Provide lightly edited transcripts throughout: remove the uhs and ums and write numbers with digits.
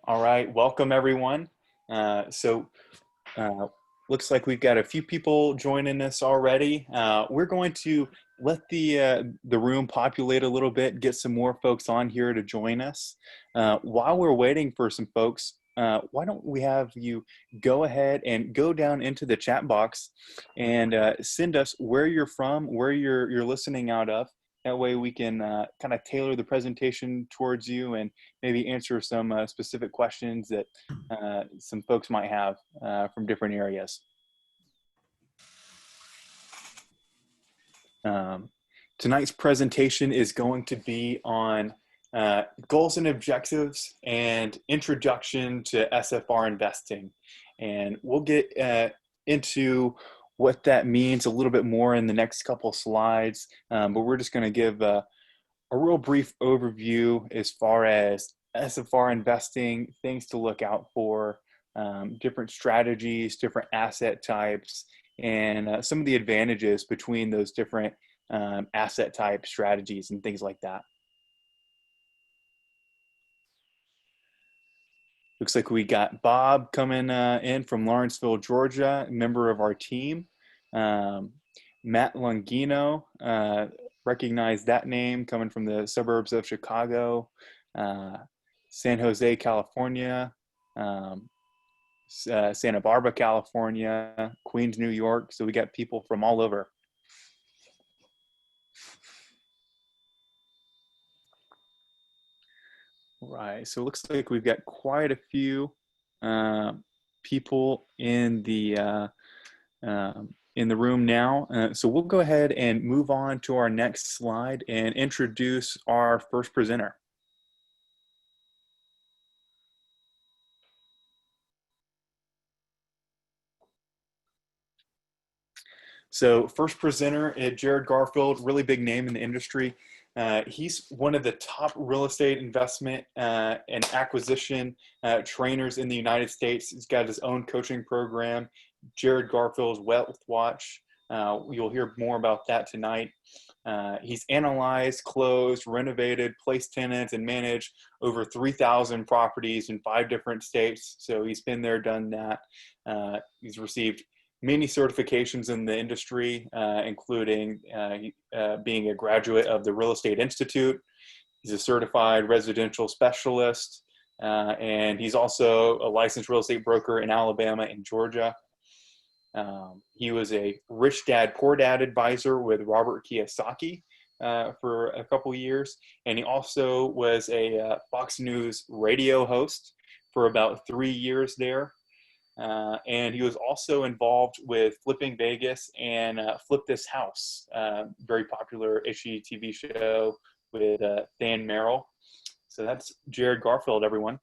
All right, welcome everyone. So looks like we've got a few people joining us already. We're going to let the room populate a little bit, get some more folks on here to join us. While we're waiting for some folks, why don't we have you go ahead and go down into the chat box and send us where you're from, where you're listening out of. That way we can kind of tailor the presentation towards you and maybe answer some specific questions that some folks might have from different areas. Tonight's presentation is going to be on goals and objectives and introduction to SFR investing. And we'll get into what that means a little bit more in the next couple slides, but we're just going to give a real brief overview as far as SFR investing, things to look out for, different strategies, different asset types, and some of the advantages between those different asset type strategies and things like that. Looks like we got Bob coming in from Lawrenceville, Georgia, member of our team. Matt Longino, recognize that name, coming from the suburbs of Chicago, San Jose, California, Santa Barbara, California, Queens, New York. So we got people from all over. Right, so it looks like we've got quite a few people in the room now. So we'll go ahead and move on to our next slide and introduce our first presenter. So first presenter, Jared Garfield, really big name in the industry. He's one of the top real estate investment and acquisition trainers in the United States. He's got his own coaching program, Jared Garfield's Wealth Watch. You'll hear more about that tonight. He's analyzed, closed, renovated, placed tenants, and managed over 3,000 properties in 5 different states. So he's been there, done that. He's received many certifications in the industry, including being a graduate of the Real Estate Institute. He's a certified residential specialist, and he's also a licensed real estate broker in Alabama and Georgia. He was a Rich Dad, Poor Dad advisor with Robert Kiyosaki for a couple years, and he also was a Fox News radio host for about 3 years there. And he was also involved with Flipping Vegas and Flip This House, very popular HGTV show with Dan Merrill. So that's Jared Garfield, everyone.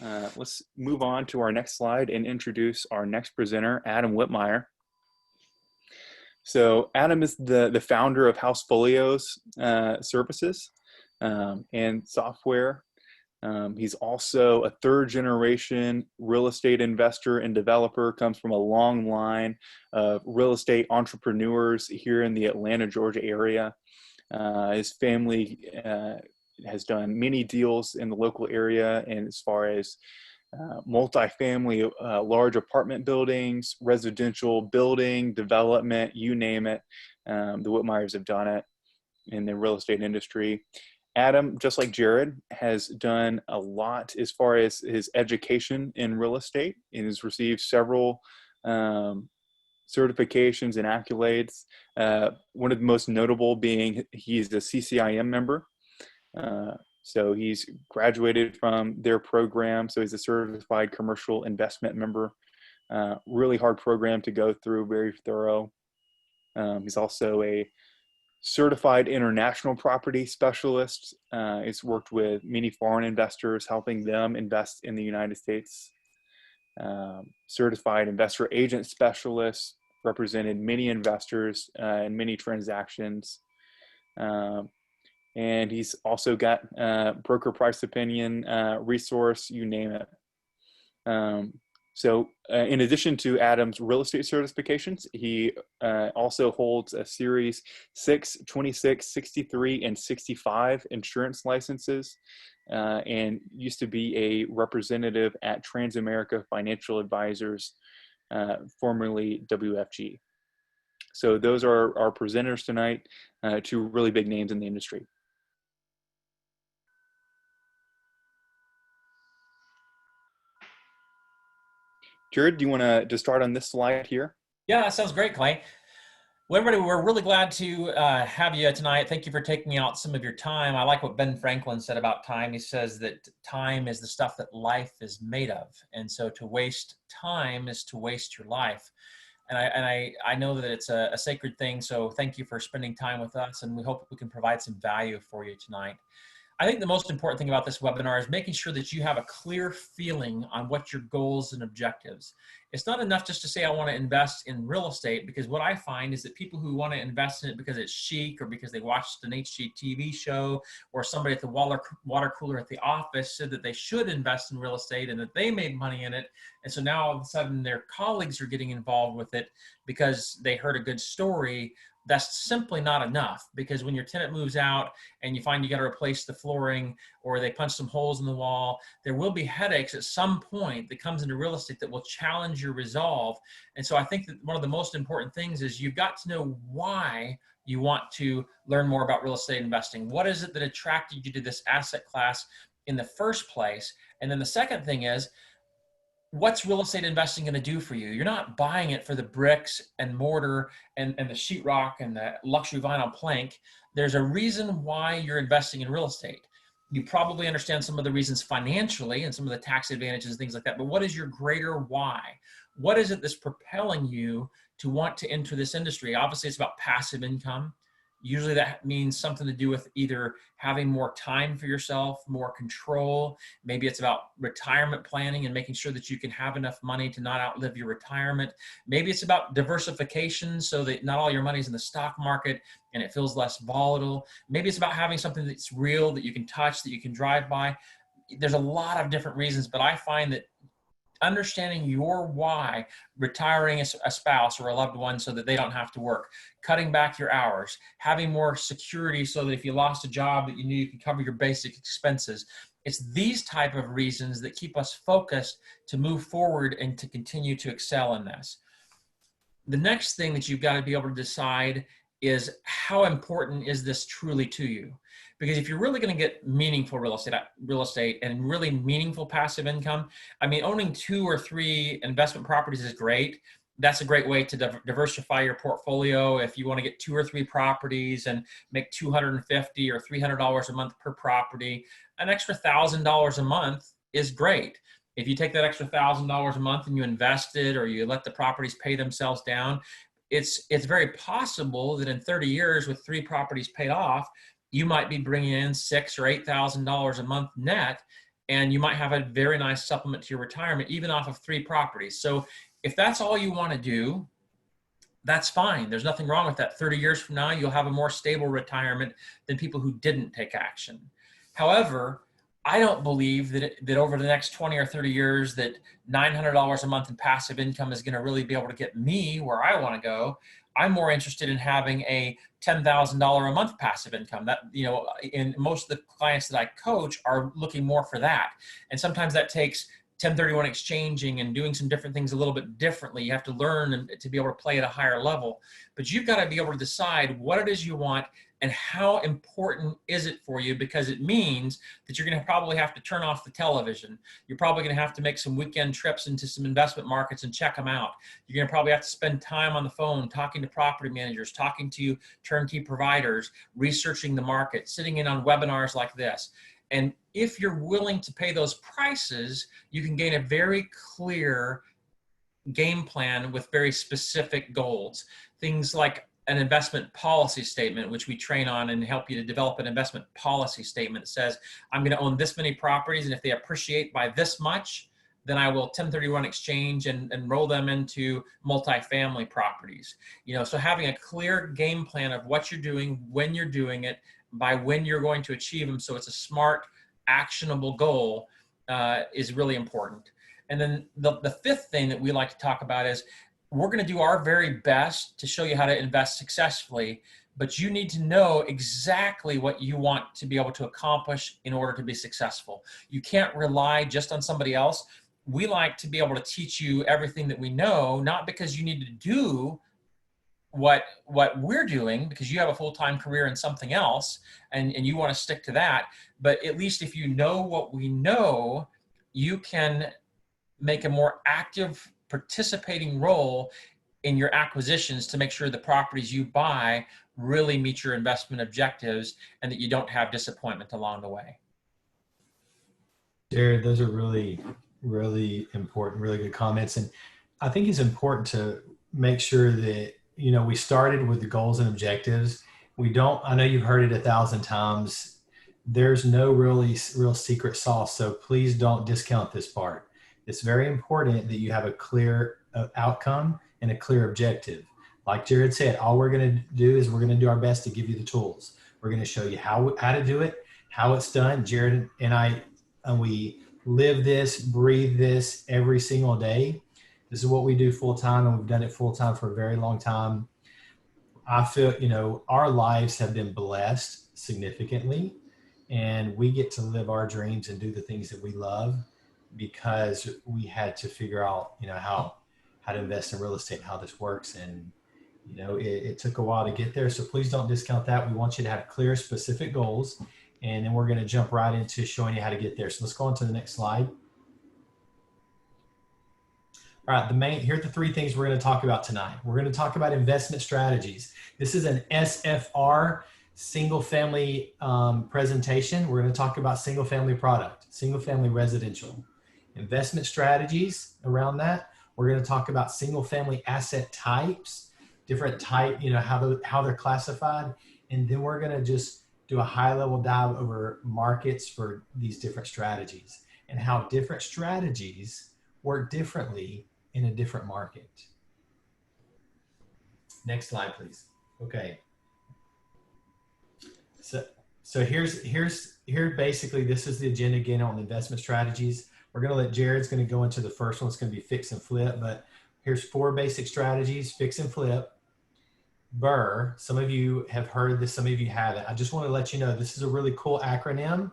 Let's move on to our next slide and introduce our next presenter, Adam Whitmire. So Adam is the founder of Housefolios services and software. He's also a 3rd generation real estate investor and developer, comes from a long line of real estate entrepreneurs here in the Atlanta, Georgia area. His family has done many deals in the local area, and as far as multifamily, large apartment buildings, residential building, development, you name it. The Whitmires have done it in the real estate industry. Adam, just like Jared, has done a lot as far as his education in real estate and has received several certifications and accolades. One of the most notable being he's a CCIM member. So he's graduated from their program. So he's a certified commercial investment member. Really hard program to go through, very thorough. He's also a certified international property specialist. He's worked with many foreign investors, helping them invest in the United States. Certified investor agent specialist, represented many investors in many transactions. And he's also got broker price opinion resource, you name it. So in addition to Adam's real estate certifications, he also holds a Series 6, 26, 63, and 65 insurance licenses, and used to be a representative at Transamerica Financial Advisors, formerly WFG. So those are our presenters tonight, two really big names in the industry. Jared, do you want to start on this slide here? Yeah, that sounds great, Clay. Well, everybody, we're really glad to have you tonight. Thank you for taking out some of your time. I like what Ben Franklin said about time. He says that time is the stuff that life is made of. And so to waste time is to waste your life. And I know that it's a sacred thing. So thank you for spending time with us. And we hope we can provide some value for you tonight. I think the most important thing about this webinar is making sure that you have a clear feeling on what your goals and objectives. It's not enough just to say, I want to invest in real estate, because what I find is that people who want to invest in it because it's chic or because they watched an HGTV show or somebody at the water cooler at the office said that they should invest in real estate and that they made money in it. And so now all of a sudden their colleagues are getting involved with it because they heard a good story. That's simply not enough, because when your tenant moves out and you find you got to replace the flooring or they punch some holes in the wall, there will be headaches at some point that comes into real estate that will challenge your resolve. And so I think that one of the most important things is you've got to know why you want to learn more about real estate investing. What is it that attracted you to this asset class in the first place? And then the second thing is, what's real estate investing going to do for you? You're not buying it for the bricks and mortar and the sheetrock and the luxury vinyl plank. There's a reason why you're investing in real estate. You probably understand some of the reasons financially and some of the tax advantages and things like that, but what is your greater why? What is it that's propelling you to want to enter this industry? Obviously, it's about passive income. Usually that means something to do with either having more time for yourself, more control. Maybe it's about retirement planning and making sure that you can have enough money to not outlive your retirement. Maybe it's about diversification so that not all your money's in the stock market and it feels less volatile. Maybe it's about having something that's real, that you can touch, that you can drive by. There's a lot of different reasons, but I find that understanding your why, retiring a spouse or a loved one so that they don't have to work, cutting back your hours, having more security so that if you lost a job that you knew you could cover your basic expenses. It's these type of reasons that keep us focused to move forward and to continue to excel in this. The next thing that you've got to be able to decide is, how important is this truly to you? Because if you're really going to get meaningful real estate and really meaningful passive income, I mean, owning 2 or 3 investment properties is great. That's a great way to diversify your portfolio. If you want to get 2 or 3 properties and make $250 or $300 a month per property, an extra $1,000 a month is great. If you take that extra $1,000 a month and you invest it, or you let the properties pay themselves down, it's very possible that in 30 years with 3 properties paid off, you might be bringing in $6,000 or $8,000 a month net, and you might have a very nice supplement to your retirement, even off of 3 properties. So if that's all you want to do, that's fine. There's nothing wrong with that. 30 years from now, you'll have a more stable retirement than people who didn't take action. However, I don't believe that over the next 20 or 30 years that $900 a month in passive income is going to really be able to get me where I want to go. I'm more interested in having a $10,000 a month passive income. That, in most of the clients that I coach are looking more for that. And sometimes that takes 1031 exchanging and doing some different things a little bit differently. You have to learn to be able to play at a higher level. But you've got to be able to decide what it is you want and how important is it for you, because it means that you're going to probably have to turn off the television. You're probably going to have to make some weekend trips into some investment markets and check them out. You're going to probably have to spend time on the phone talking to property managers, talking to turnkey providers, researching the market, sitting in on webinars like this. And if you're willing to pay those prices, you can gain a very clear game plan with very specific goals. Things like an investment policy statement, which we train on and help you to develop an investment policy statement that says, I'm going to own this many properties, and if they appreciate by this much, then I will 1031 exchange and roll them into multifamily properties. So having a clear game plan of what you're doing, when you're doing it, by when you're going to achieve them, so it's a smart, actionable goal, is really important. And then the fifth thing that we like to talk about is we're going to do our very best to show you how to invest successfully, but you need to know exactly what you want to be able to accomplish in order to be successful. You can't rely just on somebody else. We like to be able to teach you everything that we know, not because you need to do what we're doing because you have a full-time career in something else and you want to stick to that, but at least if you know what we know, you can make a more active participating role in your acquisitions to make sure the properties you buy really meet your investment objectives and that you don't have disappointment along the way. Jared, those are really, really important, really good comments. And I think it's important to make sure that, we started with the goals and objectives. I know you've heard it 1,000 times. There's no real secret sauce. So please don't discount this part. It's very important that you have a clear outcome and a clear objective. Like Jared said, all we're going to do is we're going to do our best to give you the tools. We're going to show you how to do it, how it's done. Jared and we live this, breathe this every single day. This is what we do full time, and we've done it full time for a very long time. I feel, our lives have been blessed significantly, and we get to live our dreams and do the things that we love because we had to figure out, how to invest in real estate, how this works. And, it took a while to get there. So please don't discount that. We want you to have clear, specific goals. And then we're going to jump right into showing you how to get there. So let's go on to the next slide. All right, here are the three things we're going to talk about tonight. We're going to talk about investment strategies. This is an SFR single family presentation. We're going to talk about single family product, single family residential. Investment strategies around that. We're going to talk about single family asset types, different type, how they're classified. And then we're going to just do a high level dive over markets for these different strategies and how different strategies work differently in a different market. Next slide, please. Okay. So here basically, this is the agenda again on investment strategies. We're going to let Jared's going to go into the first one. It's going to be fix and flip, but here's 4 basic strategies: fix and flip, BRRRR. Some of you have heard this, some of you haven't. I just want to let you know this is a really cool acronym.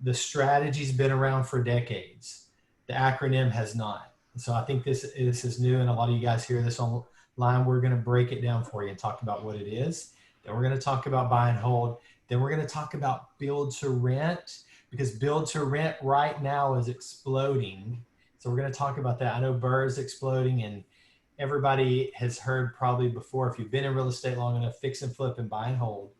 The strategy's been around for decades. The acronym has not. So I think this is new, and a lot of you guys hear this online. We're going to break it down for you and talk about what it is. Then we're going to talk about buy and hold. Then we're going to talk about build to rent, because build to rent right now is exploding. So we're going to talk about that. I know BRRRR is exploding, and everybody has heard probably before, if you've been in real estate long enough, fix and flip and buy and hold.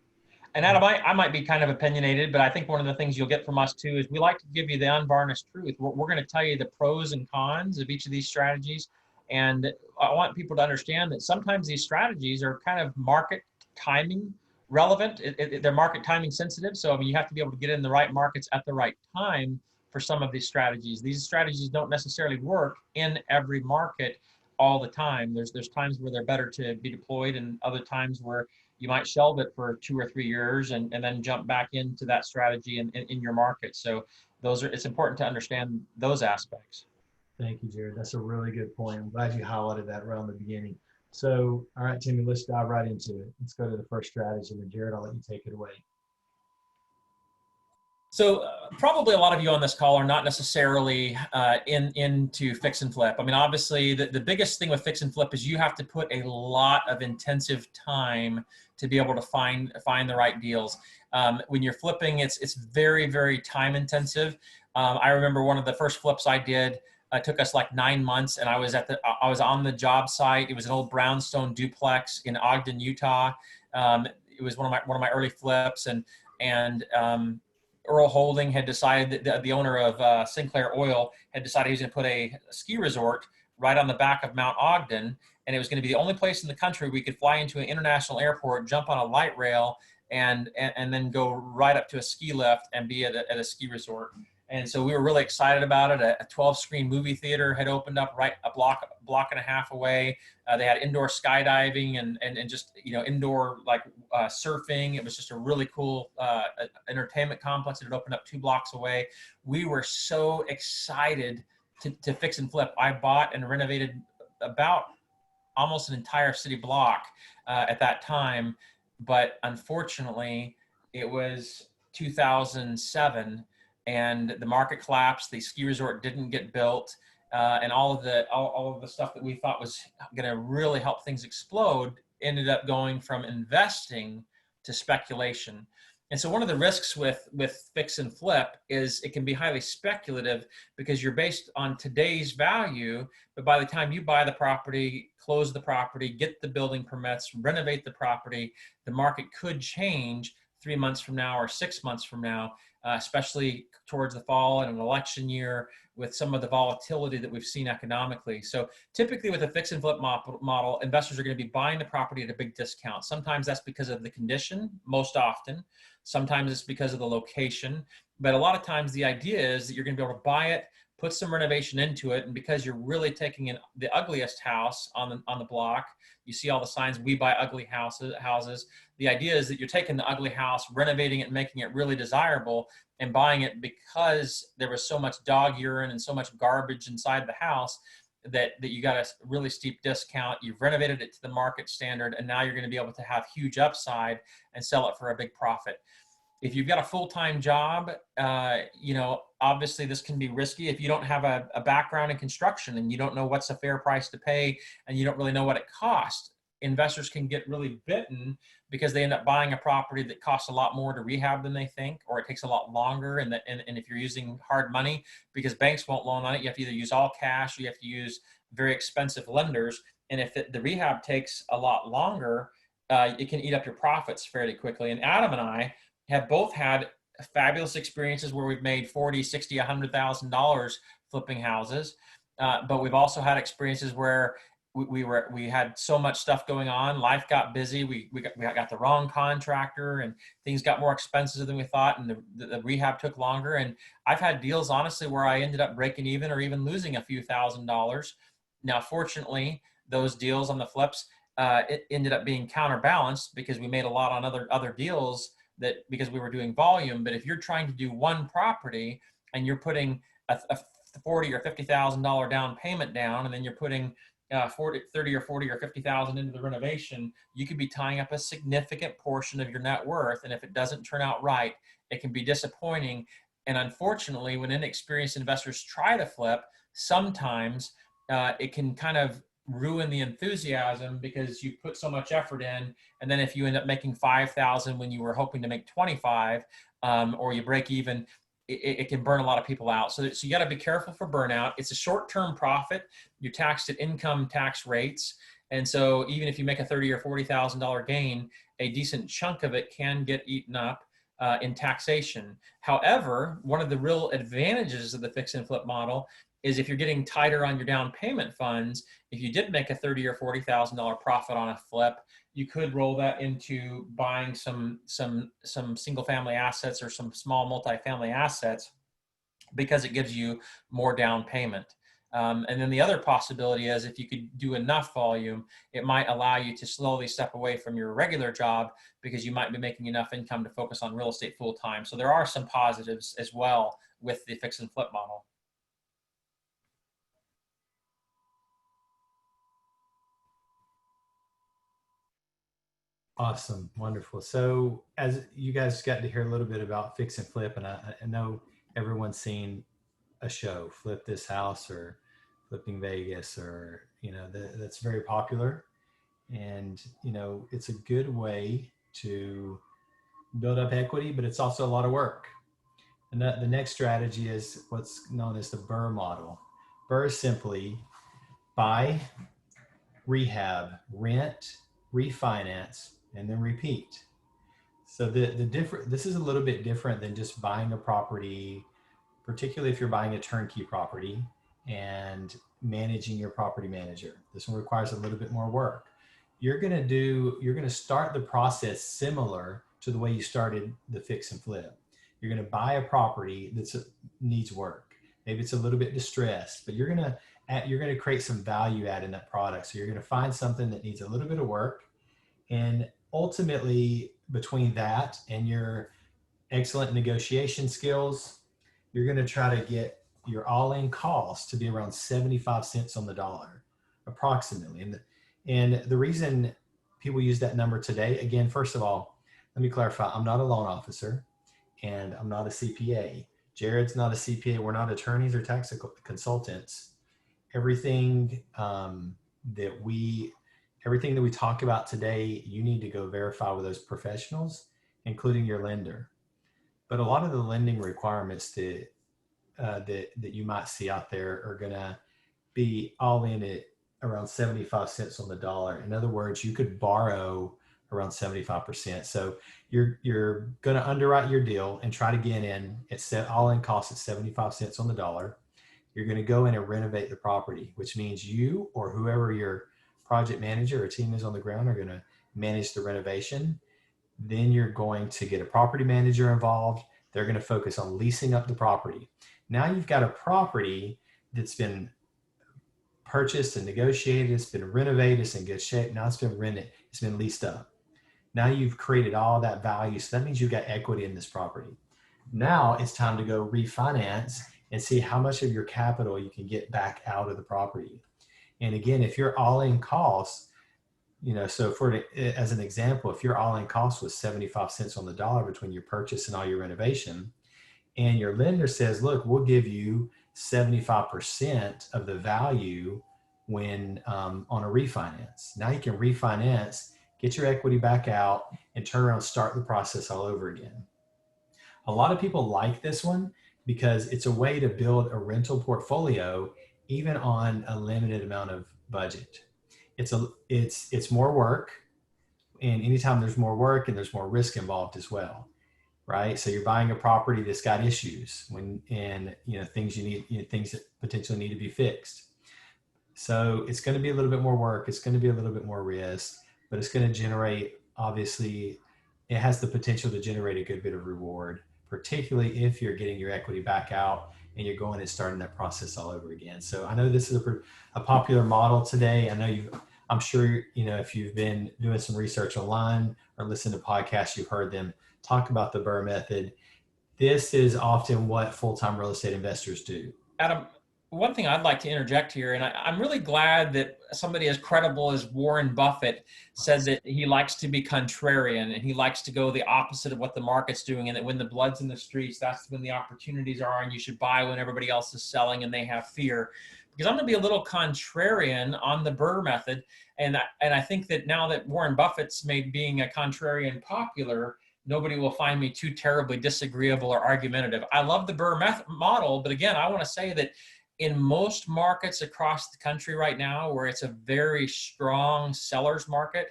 And Adam, I might be kind of opinionated, but I think one of the things you'll get from us too is we like to give you the unvarnished truth. We're going to tell you the pros and cons of each of these strategies. And I want people to understand that sometimes these strategies are kind of market timing relevant. They're market timing sensitive. So, I mean, you have to be able to get in the right markets at the right time for some of these strategies. These strategies don't necessarily work in every market all the time. There's times where they're better to be deployed, and other times where you might shelve it for 2 or 3 years and then jump back into that strategy in your market. So it's important to understand those aspects. Thank you, Jared. That's a really good point. I'm glad you highlighted that right in the beginning. So, all right, Timmy, let's dive right into it. Let's go to the first strategy. And Jared, I'll let you take it away. So probably a lot of you on this call are not necessarily into fix and flip. I mean, obviously, the biggest thing with fix and flip is you have to put a lot of intensive time to be able to find the right deals. When you're flipping, it's very, very time intensive. I remember one of the first flips I did took us like 9 months, and I was on the job site. It was an old brownstone duplex in Ogden, Utah. It was one of my early flips, and Earl Holding had decided that the owner of Sinclair Oil had decided he was going to put a ski resort right on the back of Mount Ogden, and it was going to be the only place in the country we could fly into an international airport, jump on a light rail, and then go right up to a ski lift and be at a ski resort. And so we were really excited about it. A 12-screen movie theater had opened up right a block and a half away. They had indoor skydiving and just indoor surfing. It was just a really cool entertainment complex that had opened up 2 blocks away. We were so excited to fix and flip. I bought and renovated about almost an entire city block at that time, but unfortunately it was 2007 and the market collapsed. The ski resort didn't get built, and all of the stuff that we thought was going to really help things explode ended up going from investing to speculation. And so one of the risks with fix and flip is it can be highly speculative because you're based on today's value, but by the time you buy the property, close the property, get the building permits, renovate the property, the market could change 3 months from now or 6 months from now, especially towards the fall and an election year with some of the volatility that we've seen economically. So typically with a fix and flip model, investors are going to be buying the property at a big discount. Sometimes that's because of the condition, most often. Sometimes it's because of the location. But a lot of times the idea is that you're going to be able to buy it, put some renovation into it, and because you're really taking in the ugliest house on the block, you see all the signs, "We buy ugly houses." The idea is that you're taking the ugly house, renovating it, and making it really desirable, and buying it because there was so much dog urine and so much garbage inside the house that you got a really steep discount. You've renovated it to the market standard, and now you're going to be able to have huge upside and sell it for a big profit. If you've got a full-time job, obviously this can be risky. If you don't have a background in construction and you don't know what's a fair price to pay and you don't really know what it costs, investors can get really bitten because they end up buying a property that costs a lot more to rehab than they think, or it takes a lot longer. And if you're using hard money, because banks won't loan on it, you have to either use all cash or you have to use very expensive lenders. And if the rehab takes a lot longer, it can eat up your profits fairly quickly. And Adam and I have both had fabulous experiences where we've made $40,000, $60,000, $100,000 flipping houses. But we've also had experiences where we had so much stuff going on, life got busy, we got the wrong contractor, and things got more expensive than we thought, and the rehab took longer. And I've had deals, honestly, where I ended up breaking even or even losing a few $1,000s. Now, fortunately, those deals on the flips, it ended up being counterbalanced because we made a lot on other deals because we were doing volume. But if you're trying to do one property and you're putting a $40,000 or $50,000 down payment down, and then you're putting $30,000 or $40,000 or $50,000 into the renovation, you could be tying up a significant portion of your net worth. And if it doesn't turn out right, it can be disappointing. And unfortunately, when inexperienced investors try to flip, sometimes it can kind of ruin the enthusiasm because you put so much effort in, and then if you end up making 5,000 when you were hoping to make 25, or you break even, it can burn a lot of people out. So you got to be careful for burnout. It's a short-term profit. You're taxed at income tax rates, and so even if you make a $30,000 or $40,000 gain, a decent chunk of it can get eaten up in taxation. However, one of the real advantages of the fix and flip model is if you're getting tighter on your down payment funds, if you did make a $30,000 or $40,000 profit on a flip, you could roll that into buying some single family assets or some small multifamily assets because it gives you more down payment. And then the other possibility is if you could do enough volume, it might allow you to slowly step away from your regular job because you might be making enough income to focus on real estate full time. So there are some positives as well with the fix and flip model. Awesome. Wonderful. So as you guys got to hear a little bit about fix and flip, and I know everyone's seen a show, Flip This House or Flipping Vegas, or, that's very popular. And, it's a good way to build up equity, but it's also a lot of work. And the next strategy is what's known as the BRRRR model. BRRRR is simply buy, rehab, rent, refinance, and then repeat. So this is a little bit different than just buying a property, particularly if you're buying a turnkey property and managing your property manager. This one requires a little bit more work. You're going to start the process similar to the way you started the fix and flip. You're going to buy a property that needs work. Maybe it's a little bit distressed, but you're going to create some value add in that product. So you're going to find something that needs a little bit of work, and ultimately between that and your excellent negotiation skills, you're going to try to get your all-in cost to be around 75 cents on the dollar, approximately. And the reason people use that number today, again, first of all, let me clarify, I'm not a loan officer and I'm not a CPA. Jared's not a CPA. We're not attorneys or tax consultants. Everything that we talk about today, you need to go verify with those professionals, including your lender. But a lot of the lending requirements that you might see out there are going to be all in at around 75 cents on the dollar. In other words, you could borrow around 75%. So you're going to underwrite your deal and try to get in at all in cost at 75 cents on the dollar. You're going to go in and renovate the property, which means you or whoever your project manager or team is on the ground are going to manage the renovation. Then you're going to get a property manager involved. They're going to focus on leasing up the property. Now you've got a property that's been purchased and negotiated. It's been renovated. It's in good shape. Now it's been rented. It's been leased up. Now you've created all that value. So that means you've got equity in this property. Now it's time to go refinance and see how much of your capital you can get back out of the property. And again, if you're all in costs, so as an example, if your all in cost was 75 cents on the dollar between your purchase and all your renovation, and your lender says, look, we'll give you 75% of the value when on a refinance. Now you can refinance, get your equity back out, and turn around and start the process all over again. A lot of people like this one because it's a way to build a rental portfolio even on a limited amount of budget. It's more work, and anytime there's more work and there's more risk involved as well, right? So you're buying a property that's got issues things things that potentially need to be fixed. So it's going to be a little bit more work. It's going to be a little bit more risk, but it's going to generate, obviously, it has the potential to generate a good bit of reward, particularly if you're getting your equity back out and you're going and starting that process all over again. So I know this is a popular model today. I'm sure, if you've been doing some research online or listened to podcasts, you've heard them talk about the BRRRR method. This is often what full-time real estate investors do. Adam, one thing I'd like to interject here, and I'm really glad that somebody as credible as Warren Buffett says that he likes to be contrarian and he likes to go the opposite of what the market's doing, and that when the blood's in the streets, that's when the opportunities are, and you should buy when everybody else is selling and they have fear. Because I'm going to be a little contrarian on the BRRRR method, and I think that now that Warren Buffett's made being a contrarian popular, nobody will find me too terribly disagreeable or argumentative. I love the BRRRR model, but again, I want to say that in most markets across the country right now, where it's a very strong seller's market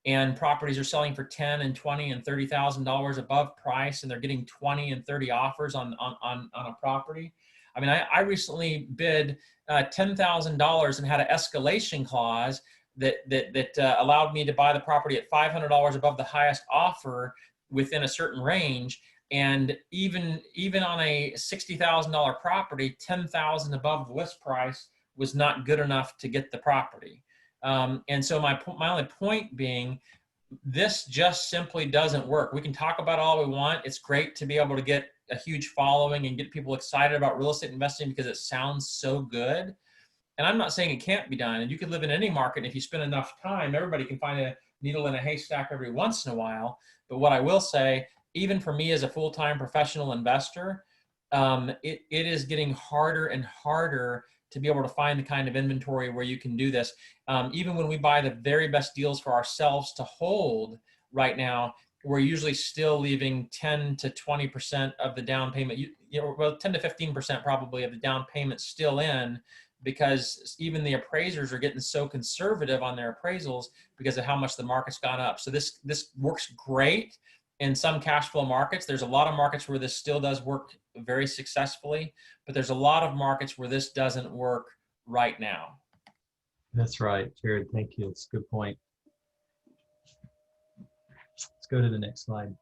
and properties are selling for $10,000 and $20,000 and $30,000 above price, and they're getting 20 and 30 offers on a property. I mean, I recently bid $10,000 and had an escalation clause that allowed me to buy the property at $500 above the highest offer within a certain range. And even on a $60,000 property, $10,000 above the list price was not good enough to get the property. And so my only point being, this just simply doesn't work. We can talk about all we want. It's great to be able to get a huge following and get people excited about real estate investing because it sounds so good. And I'm not saying it can't be done. And you could live in any market. And if you spend enough time, everybody can find a needle in a haystack every once in a while. But what I will say, even for me as a full-time professional investor, it is getting harder and harder to be able to find the kind of inventory where you can do this. Even when we buy the very best deals for ourselves to hold right now, we're usually still leaving 10 to 20% of the down payment, well, 10 to 15% probably of the down payment still in, because even the appraisers are getting so conservative on their appraisals because of how much the market's gone up. So this works great in some cash flow markets. There's a lot of markets where this still does work very successfully, but there's a lot of markets where this doesn't work right now. That's right, Jared. Thank you. It's a good point. Let's go to the next slide.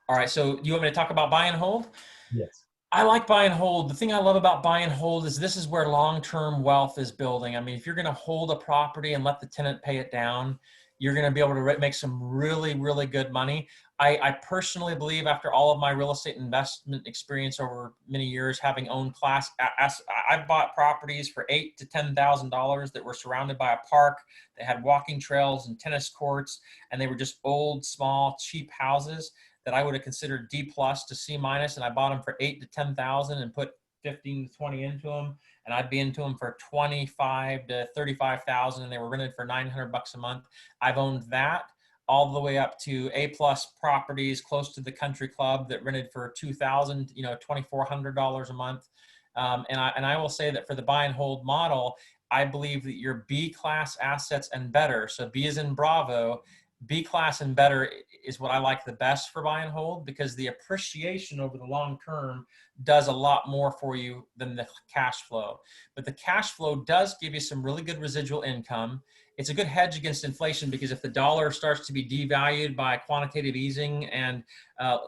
All right, so you want me to talk about buy and hold? Yes. I like buy and hold. The thing I love about buy and hold is this is where long-term wealth is building. I mean, if you're going to hold a property and let the tenant pay it down, you're going to be able to make some really, really good money. I personally believe, after all of my real estate investment experience over many years, having owned I've bought properties for $8,000 to $10,000 that were surrounded by a park. They had walking trails and tennis courts, and they were just old, small, cheap houses that I would have considered D plus to C minus, and I bought them for 8,000 to 10,000 and put 15 to 20 into them, and I'd be into them for 25 to 35,000, and they were rented for $900 a month. I've owned that all the way up to A plus properties close to the country club that rented for $2,000, $2,400 a month. And I will say that for the buy and hold model, I believe that your B class assets and better, so B is in Bravo, B class and better is what I like the best for buy and hold, because the appreciation over the long term does a lot more for you than the cash flow. But the cash flow does give you some really good residual income. It's a good hedge against inflation, because if the dollar starts to be devalued by quantitative easing and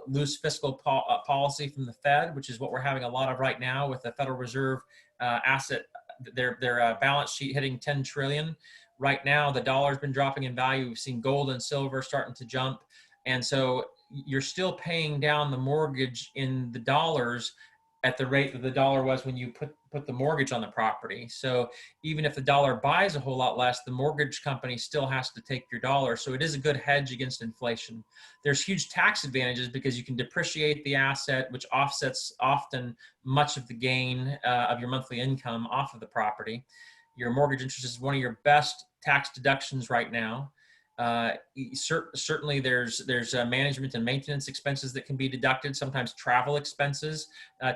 loose fiscal policy from the Fed, which is what we're having a lot of right now with the Federal Reserve their balance sheet hitting 10 trillion. Right now, the dollar's been dropping in value. We've seen gold and silver starting to jump. And so you're still paying down the mortgage in the dollars at the rate that the dollar was when you put the mortgage on the property. So even if the dollar buys a whole lot less, the mortgage company still has to take your dollar. So it is a good hedge against inflation. There's huge tax advantages because you can depreciate the asset, which offsets often much of the gain of your monthly income off of the property. Your mortgage interest is one of your best tax deductions right now. Certainly there's management and maintenance expenses that can be deducted, sometimes travel expenses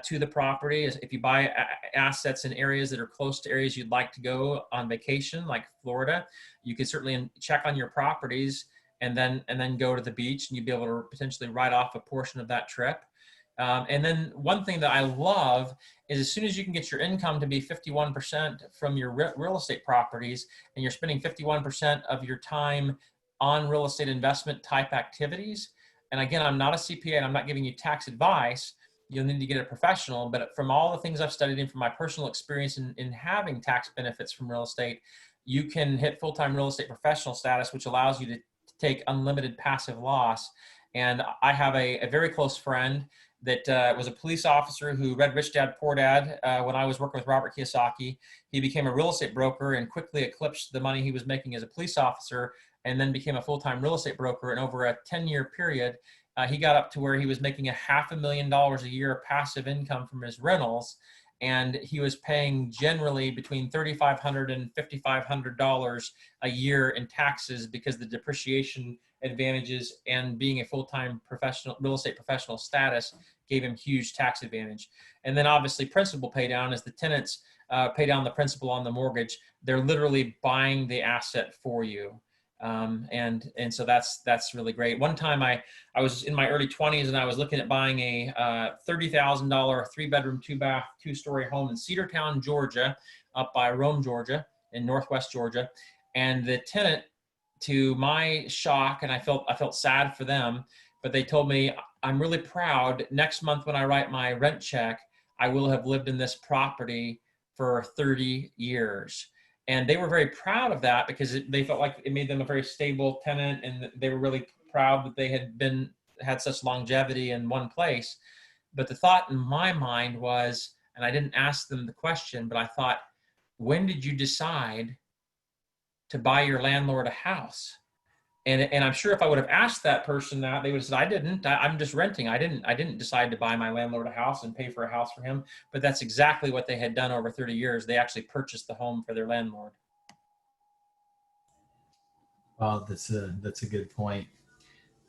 to the property. If you buy assets in areas that are close to areas you'd like to go on vacation, like Florida, you can certainly check on your properties and then go to the beach, and you'd be able to potentially write off a portion of that trip. And then one thing that I love is, as soon as you can get your income to be 51% from your real estate properties, and you're spending 51% of your time on real estate investment type activities. And again, I'm not a CPA and I'm not giving you tax advice. You'll need to get a professional, but from all the things I've studied and from my personal experience in having tax benefits from real estate, you can hit full-time real estate professional status, which allows you to take unlimited passive loss. And I have a very close friend that was a police officer who read Rich Dad, Poor Dad when I was working with Robert Kiyosaki. He became a real estate broker and quickly eclipsed the money he was making as a police officer, and then became a full-time real estate broker. And over a 10-year period, he got up to where he was making $500,000 a year passive income from his rentals. And he was paying generally between $3,500 and $5,500 a year in taxes, because the depreciation advantages and being a full-time professional real estate professional status gave him huge tax advantage. And then obviously principal pay down, as the tenants pay down the principal on the mortgage. They're literally buying the asset for you. And so that's really great. One time I was in my early 20s and I was looking at buying a $30,000 3-bedroom, 2-bath, 2-story home in Cedartown, Georgia, up by Rome, Georgia, in Northwest Georgia. And the tenant, to my shock, and I felt sad for them, but they told me, I'm really proud. Next month when I write my rent check, I will have lived in this property for 30 years. And they were very proud of that, because they felt like it made them a very stable tenant, and they were really proud that they had such longevity in one place. But the thought in my mind was, and I didn't ask them the question, but I thought, when did you decide to buy your landlord a house? And I'm sure if I would have asked that person that, they would have said, I didn't. I'm just renting. I didn't decide to buy my landlord a house and pay for a house for him. But that's exactly what they had done over 30 years. They actually purchased the home for their landlord. Wow, that's a good point.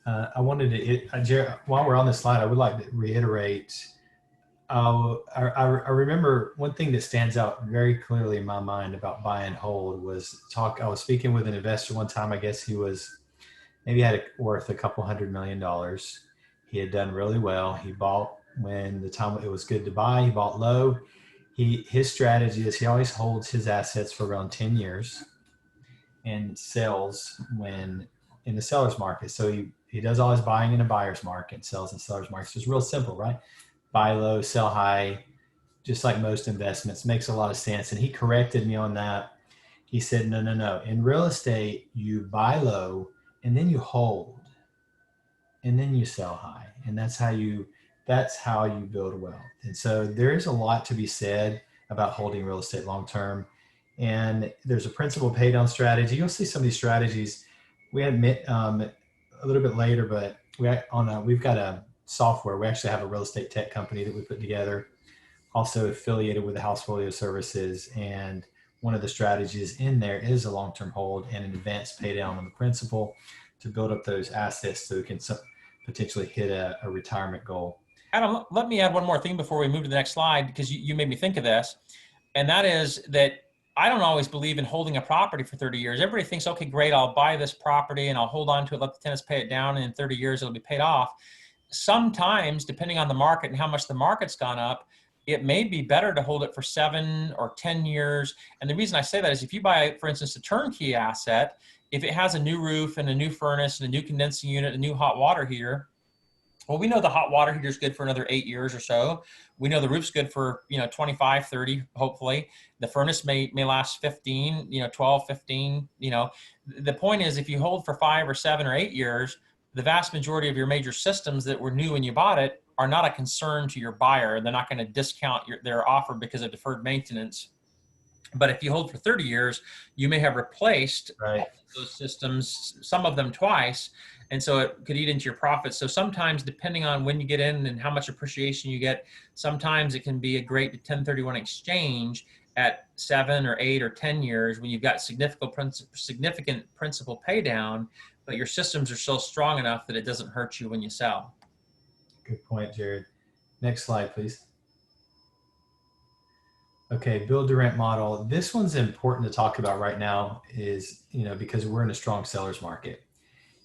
I wanted to, Jared, while we're on this slide, I would like to reiterate. I remember one thing that stands out very clearly in my mind about buy and hold was I was speaking with an investor one time. I guess he was maybe worth $200 million. He had done really well. He bought when the time it was good to buy. He bought low. His strategy is he always holds his assets for around 10 years and sells when in the seller's market. So he does all his buying in a buyer's market, sells in seller's market. So it's real simple, right? Buy low, sell high, just like most investments. Makes a lot of sense. And he corrected me on that. He said, no. In real estate, you buy low and then you hold. and then you sell high. And that's how you build wealth. And so there is a lot to be said about holding real estate long term. And there's a principal pay down strategy. You'll see some of these strategies. We admit a little bit later, but we've got a software. We actually have a real estate tech company that we put together, also affiliated with the Housefolio Services. And one of the strategies in there is a long-term hold and an advanced pay down on the principal to build up those assets so we can potentially hit a retirement goal. Adam, let me add one more thing before we move to the next slide, because you made me think of this. And that is that I don't always believe in holding a property for 30 years. Everybody thinks, okay, great, I'll buy this property and I'll hold on to it, let the tenants pay it down, and in 30 years it'll be paid off. Sometimes, depending on the market and how much the market's gone up, it may be better to hold it for 7 or 10 years. And the reason I say that is if you buy, for instance, a turnkey asset, if it has a new roof and a new furnace and a new condensing unit, a new hot water heater, well, we know the hot water heater is good for another 8 years or so. We know the roof's good for, 25, 30, hopefully. The furnace may last 15, 12, 15, The point is, if you hold for 5 or 7 or 8 years, the vast majority of your major systems that were new when you bought it are not a concern to your buyer. They're not going to discount their offer because of deferred maintenance. But if you hold for 30 years, you may have replaced those systems, some of them twice. And so it could eat into your profits. So sometimes, depending on when you get in and how much appreciation you get, sometimes it can be a great 1031 exchange at 7 or 8 or 10 years when you've got significant principal pay down, but your systems are still strong enough that it doesn't hurt you when you sell. Good point, Jared. Next slide, please. Okay, build to rent model. This one's important to talk about right now is, because we're in a strong seller's market.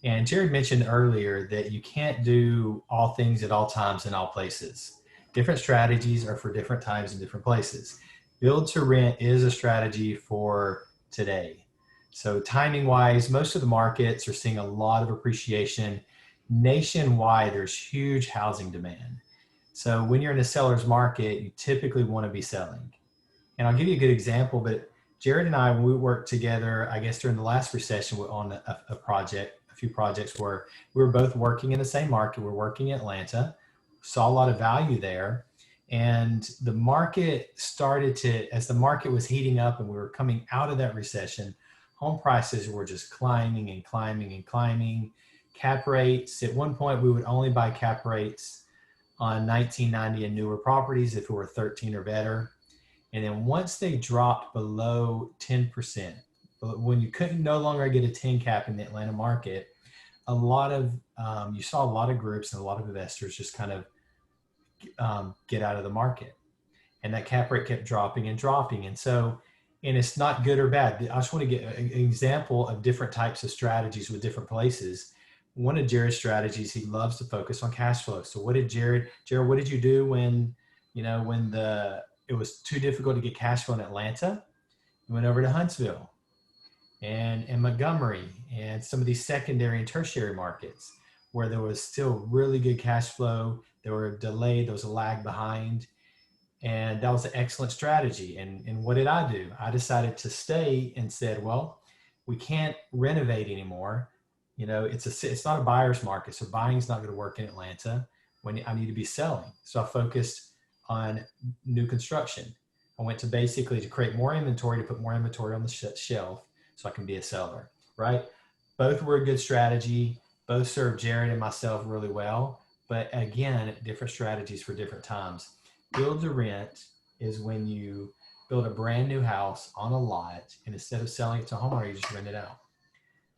And Jared mentioned earlier that you can't do all things at all times in all places. Different strategies are for different times and different places. Build to rent is a strategy for today. So timing wise, most of the markets are seeing a lot of appreciation. Nationwide, there's huge housing demand. So when you're in a seller's market, you typically want to be selling. And I'll give you a good example, but Jared and I, when we worked together, I guess during the last recession on a few projects where we were both working in the same market. We're working in Atlanta, saw a lot of value there. And the market as the market was heating up and we were coming out of that recession, home prices were just climbing and climbing and climbing. Cap rates, at one point, we would only buy cap rates on 1990 and newer properties if it were 13 or better. And then once they dropped below 10%, when you couldn't no longer get a 10 cap in the Atlanta market, you saw a lot of groups and a lot of investors just kind of get out of the market. And that cap rate kept dropping and dropping. And it's not good or bad. I just want to get an example of different types of strategies with different places. One of Jared's strategies, he loves to focus on cash flow. So what did Jared, what did you do when it was too difficult to get cash flow in Atlanta? You went over to Huntsville and Montgomery and some of these secondary and tertiary markets where there was still really good cash flow. There were delayed, there was a lag behind. And that was an excellent strategy. And what did I do? I decided to stay and said, well, we can't renovate anymore. It's not a buyer's market. So buying's not going to work in Atlanta when I need to be selling. So I focused on new construction. I went to basically to create more inventory, to put more inventory on the shelf so I can be a seller, right? Both were a good strategy. Both served Jared and myself really well. But again, different strategies for different times. Build to rent is when you build a brand new house on a lot, and instead of selling it to a homeowner, you just rent it out.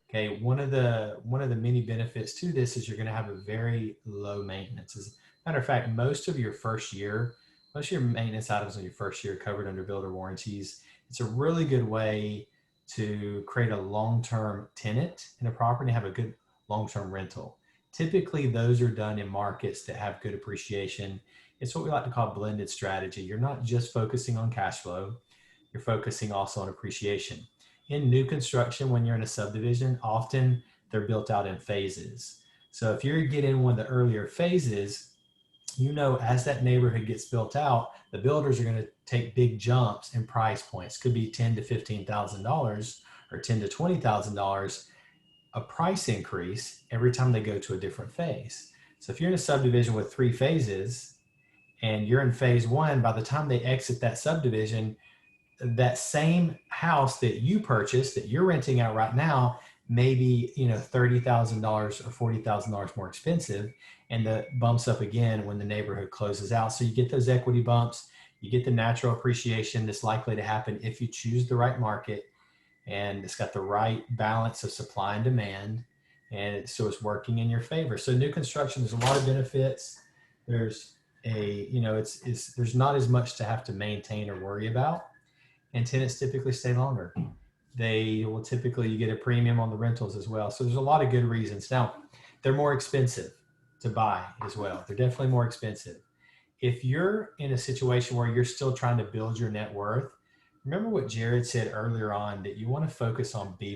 Okay, one of the many benefits to this is you're going to have a very low maintenance. As a matter of fact, most of your maintenance items on your first year covered under builder warranties. It's a really good way to create a long-term tenant in a property and have a good long-term rental. Typically, those are done in markets that have good appreciation. It's what we like to call blended strategy. You're not just focusing on cash flow, you're focusing also on appreciation. In new construction, when you're in a subdivision, often they're built out in phases. So if you're getting one of the earlier phases, as that neighborhood gets built out, the builders are going to take big jumps in price points. Could be $10,000 to $15,000 or $10,000 to $20,000 a price increase every time they go to a different phase. So if you're in a subdivision with 3 phases and you're in phase 1, by the time they exit that subdivision, that same house that you purchased that you're renting out right now may be, $30,000 or $40,000 more expensive, and the bumps up again when the neighborhood closes out. So you get those equity bumps, you get the natural appreciation that's likely to happen if you choose the right market, and it's got the right balance of supply and demand, and so it's working in your favor. So new construction, there's a lot of benefits. There's there's not as much to have to maintain or worry about, and tenants typically stay longer. They will typically, you get a premium on the rentals as well. So there's a lot of good reasons. Now, they're more expensive to buy as well. They're definitely more expensive. If you're in a situation where you're still trying to build your net worth, remember what Jared said earlier on, that you want to focus on B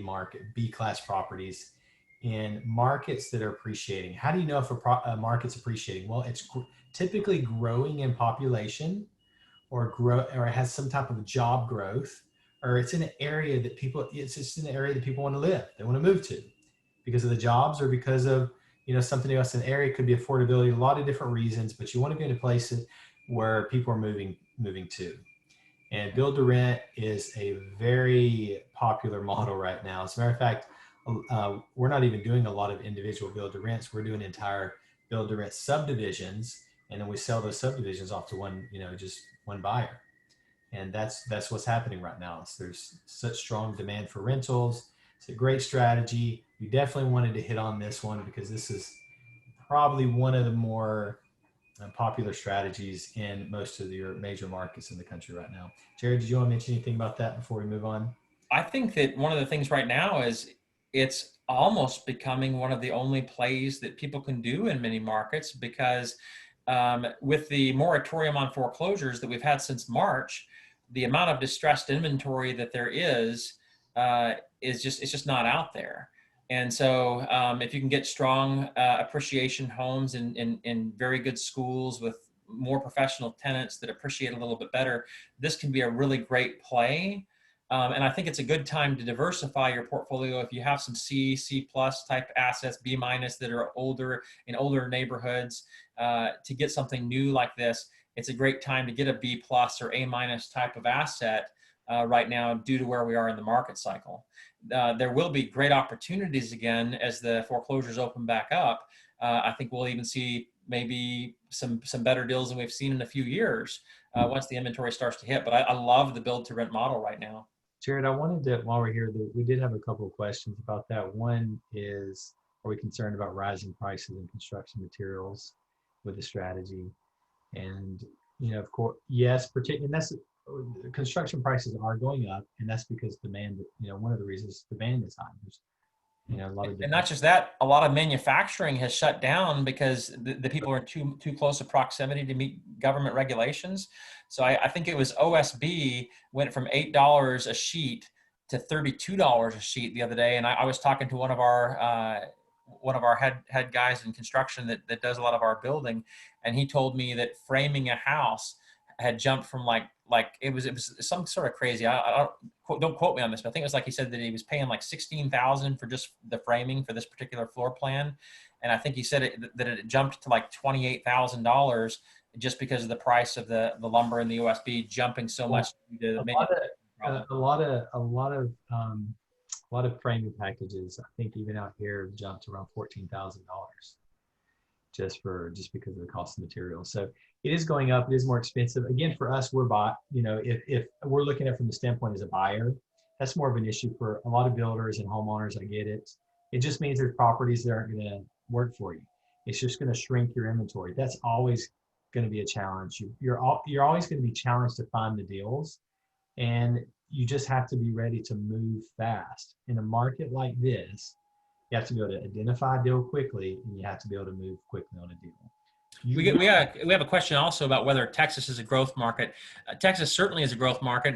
class properties in markets that are appreciating. How do you know if a market's appreciating? Well, it's typically growing in population, or it has some type of job growth, or it's in an area that it's just in an area that people want to live, they want to move to because of the jobs, or because of, something else in the area. It could be affordability, a lot of different reasons, but you want to be in a place where people are moving to. And build to rent is a very popular model right now. As a matter of fact, we're not even doing a lot of individual build to rents. We're doing entire build to rent subdivisions, and then we sell those subdivisions off to just one buyer. And that's what's happening right now. There's such strong demand for rentals. It's a great strategy. We definitely wanted to hit on this one because this is probably one of the more popular strategies in most of your major markets in the country right now. Jared, did you want to mention anything about that before we move on? I think that one of the things right now is it's almost becoming one of the only plays that people can do in many markets, because with the moratorium on foreclosures that we've had since March, the amount of distressed inventory that there is just not out there. And so if you can get strong appreciation homes in very good schools with more professional tenants that appreciate a little bit better, this can be a really great play. And I think it's a good time to diversify your portfolio. If you have some C+ type assets, B- that are older in older neighborhoods, to get something new like this, it's a great time to get a B+ or A- type of asset right now, due to where we are in the market cycle. There will be great opportunities again as the foreclosures open back up. I think we'll even see maybe some better deals than we've seen in a few years once the inventory starts to hit. But I love the build to rent model right now. Jared, I wanted to, while we're here, we did have a couple of questions about that. One is, are we concerned about rising prices in construction materials with the strategy? And, of course, yes, and that's, construction prices are going up, and that's because demand, one of the reasons demand is high. There's, a lot of, and not just that, a lot of manufacturing has shut down because the people are too close to proximity to meet government regulations. So I think it was OSB went from $8 a sheet to $32 a sheet the other day. And I was talking to one of our head guys in construction that does a lot of our building. And he told me that framing a house had jumped from like it was some sort of crazy. Don't quote me on this, but I think it was like he said that he was paying like $16,000 for just the framing for this particular floor plan, and I think he said that it jumped to like $28,000 just because of the price of the lumber and the OSB jumping so much. A lot of framing packages, I think even out here, jumped to around $14,000 just because of the cost of materials. So it is going up. It is more expensive. Again, for us, we're if we're looking at it from the standpoint as a buyer, that's more of an issue for a lot of builders and homeowners. I get it. It just means there's properties that aren't going to work for you. It's just going to shrink your inventory. That's always going to be a challenge. You're always going to be challenged to find the deals, and you just have to be ready to move fast. In a market like this, you have to be able to identify a deal quickly, and you have to be able to move quickly on a deal. We have a question also about whether Texas is a growth market. Texas certainly is a growth market,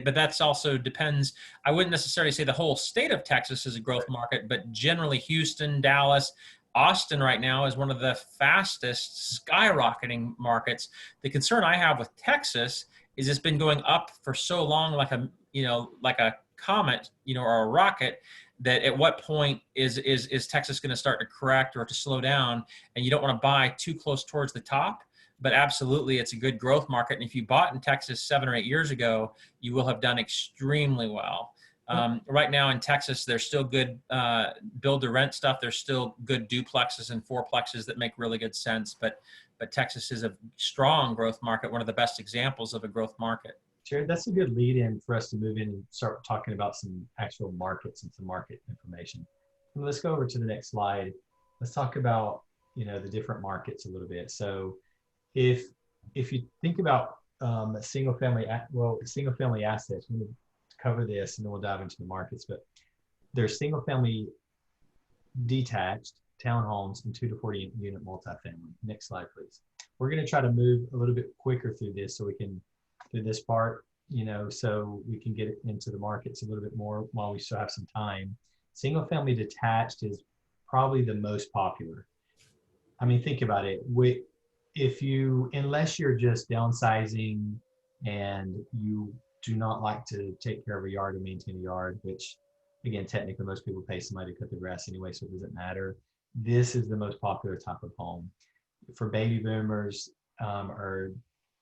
but that's also depends. I wouldn't necessarily say the whole state of Texas is a growth market, but generally Houston, Dallas, Austin right now is one of the fastest skyrocketing markets. The concern I have with Texas is it's been going up for so long, like a comet, or a rocket, that at what point is Texas going to start to correct or to slow down? And you don't want to buy too close towards the top, but absolutely it's a good growth market. And if you bought in Texas 7 or 8 years ago, you will have done extremely well. Right now in Texas, there's still good build to rent stuff. There's still good duplexes and fourplexes that make really good sense. But Texas is a strong growth market, one of the best examples of a growth market. Jared, that's a good lead in for us to move in and start talking about some actual markets and some market information. And let's go over to the next slide. Let's talk about, the different markets a little bit. So if you think about single family assets, I'm going to cover this and then we'll dive into the markets, but there's single family detached townhomes and 2 to 4 unit multifamily. Next slide, please. We're going to try to move a little bit quicker through this so we can through this part, so we can get into the markets a little bit more while we still have some time. Single family detached is probably the most popular. I mean, think about it. Unless you're just downsizing and you do not like to take care of a yard or maintain a yard, which again, technically most people pay somebody to cut the grass anyway, so it doesn't matter. This is the most popular type of home. For baby boomers, or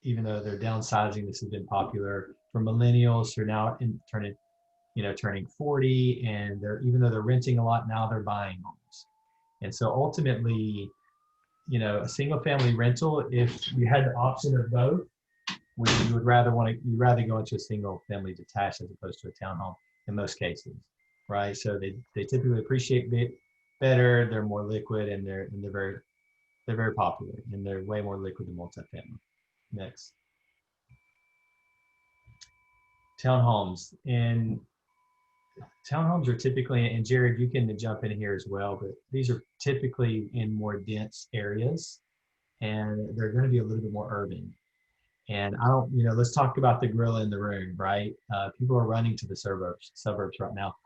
even though they're downsizing, this has been popular. For millennials who are now turning 40, and even though they're renting a lot, now they're buying homes. And so ultimately, a single family rental, if you had the option of both, you'd rather go into a single family detached as opposed to a townhome in most cases, right? So they typically appreciate better, they're more liquid, and they're very popular, and they're way more liquid than multifamily. Next. Townhomes. And townhomes are typically, and Jared, you can jump in here as well, but these are typically in more dense areas, and they're going to be a little bit more urban. And let's talk about the gorilla in the room, right? People are running to the suburbs right now.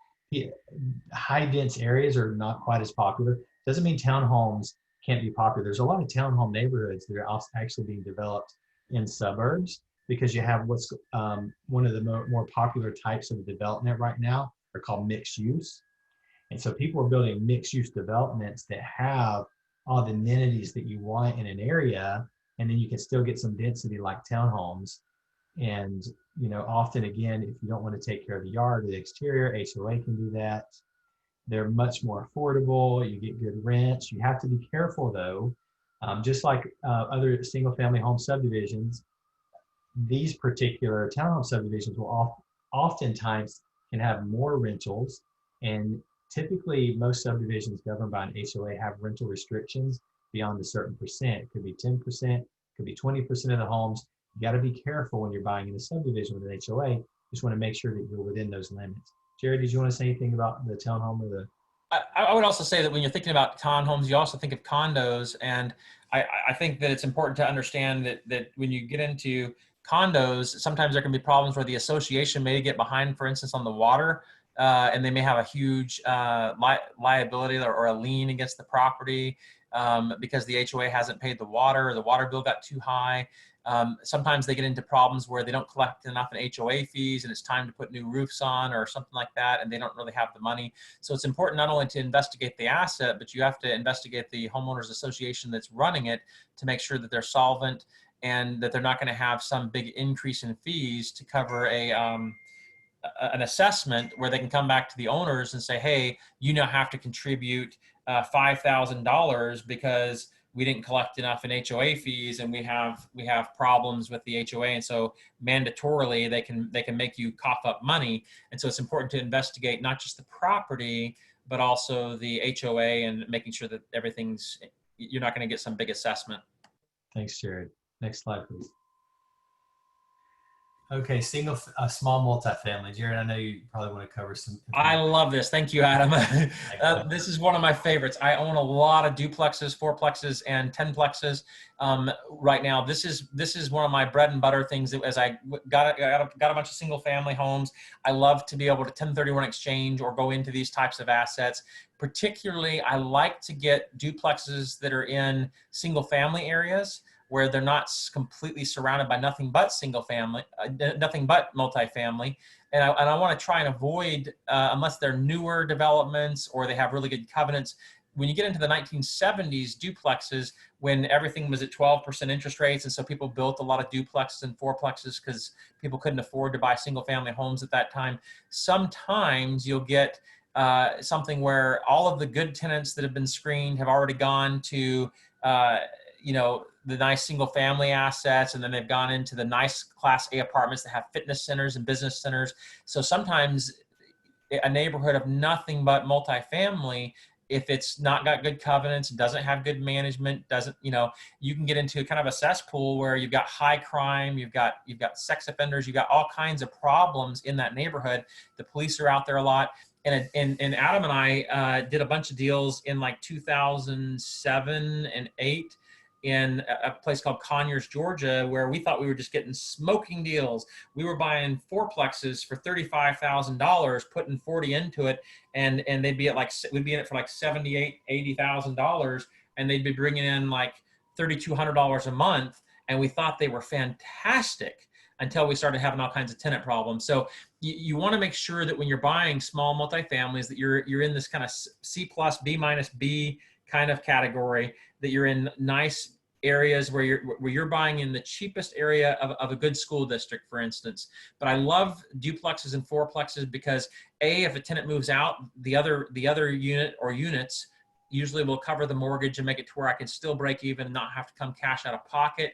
High dense areas are not quite as popular. Doesn't mean townhomes can't be popular. There's a lot of townhome neighborhoods that are actually being developed in suburbs, because you have what's one of the more popular types of development right now are called mixed use. And so people are building mixed use developments that have all the amenities that you want in an area, and then you can still get some density like townhomes. And often, again, if you don't want to take care of the yard or the exterior, HOA can do that. They're much more affordable. You get good rents. You have to be careful though. Just like other single family home subdivisions, these particular townhome subdivisions will oftentimes can have more rentals, and typically most subdivisions governed by an HOA have rental restrictions beyond a certain percent. It could be 10%, it could be 20% of the homes. You got to be careful when you're buying in a subdivision with an HOA. You just want to make sure that you're within those limits. Jared, did you want to say anything about the townhome or the? I would also say that when you're thinking about townhomes, you also think of condos. And I think that it's important to understand that when you get into condos, sometimes there can be problems where the association may get behind, for instance, on the water, and they may have a huge liability or a lien against the property because the HOA hasn't paid the water, or the water bill got too high. Sometimes they get into problems where they don't collect enough in HOA fees and it's time to put new roofs on or something like that, and they don't really have the money. So it's important not only to investigate the asset, but you have to investigate the homeowners association that's running it to make sure that they're solvent and that they're not going to have some big increase in fees to cover an assessment where they can come back to the owners and say, hey, you now have to contribute $5,000 because we didn't collect enough in HOA fees, and we have problems with the HOA, and so mandatorily they can make you cough up money. And so it's important to investigate not just the property, but also the HOA, and making sure that you're not going to get some big assessment. Thanks, Jared. Next slide, please. Okay, small multifamily. Jared, I know you probably want to cover some. I love this. Thank you, Adam. This is one of my favorites. I own a lot of duplexes, fourplexes, and 10plexes right now. This is one of my bread and butter things. As I got a bunch of single family homes, I love to be able to 1031 exchange or go into these types of assets. Particularly, I like to get duplexes that are in single family areas. where they're not completely surrounded by nothing but single family, nothing but multifamily. And I want to try and avoid, unless they're newer developments or they have really good covenants. When you get into the 1970s duplexes, when everything was at 12% interest rates, and so people built a lot of duplexes and fourplexes because people couldn't afford to buy single family homes at that time. Sometimes you'll get something where all of the good tenants that have been screened have already gone to, you know, the nice single family assets, and then they've gone into the nice Class A apartments that have fitness centers and business centers. So sometimes a neighborhood of nothing but multifamily, if it's not got good covenants, doesn't have good management, doesn't, you know, you can get into kind of a cesspool where you've got high crime, you've got sex offenders, you've got all kinds of problems in that neighborhood. The police are out there a lot. And Adam and I did a bunch of deals in like 2007 and 8 in a place called Conyers, Georgia, where we thought we were just getting smoking deals. We were buying fourplexes for $35,000, putting 40 into it, and they'd be at like, we'd be in it for like $78,000, $80,000, and they'd be bringing in like $3,200 a month, and we thought they were fantastic until we started having all kinds of tenant problems. So you want to make sure that when you're buying small multifamilies that you're in this kind of C+, B minus B kind of category, that you're in nice areas where you're buying in the cheapest area of a good school district, for instance. But I love duplexes and fourplexes because if a tenant moves out, the other unit or units usually will cover the mortgage and make it to where I can still break even and not have to come cash out of pocket.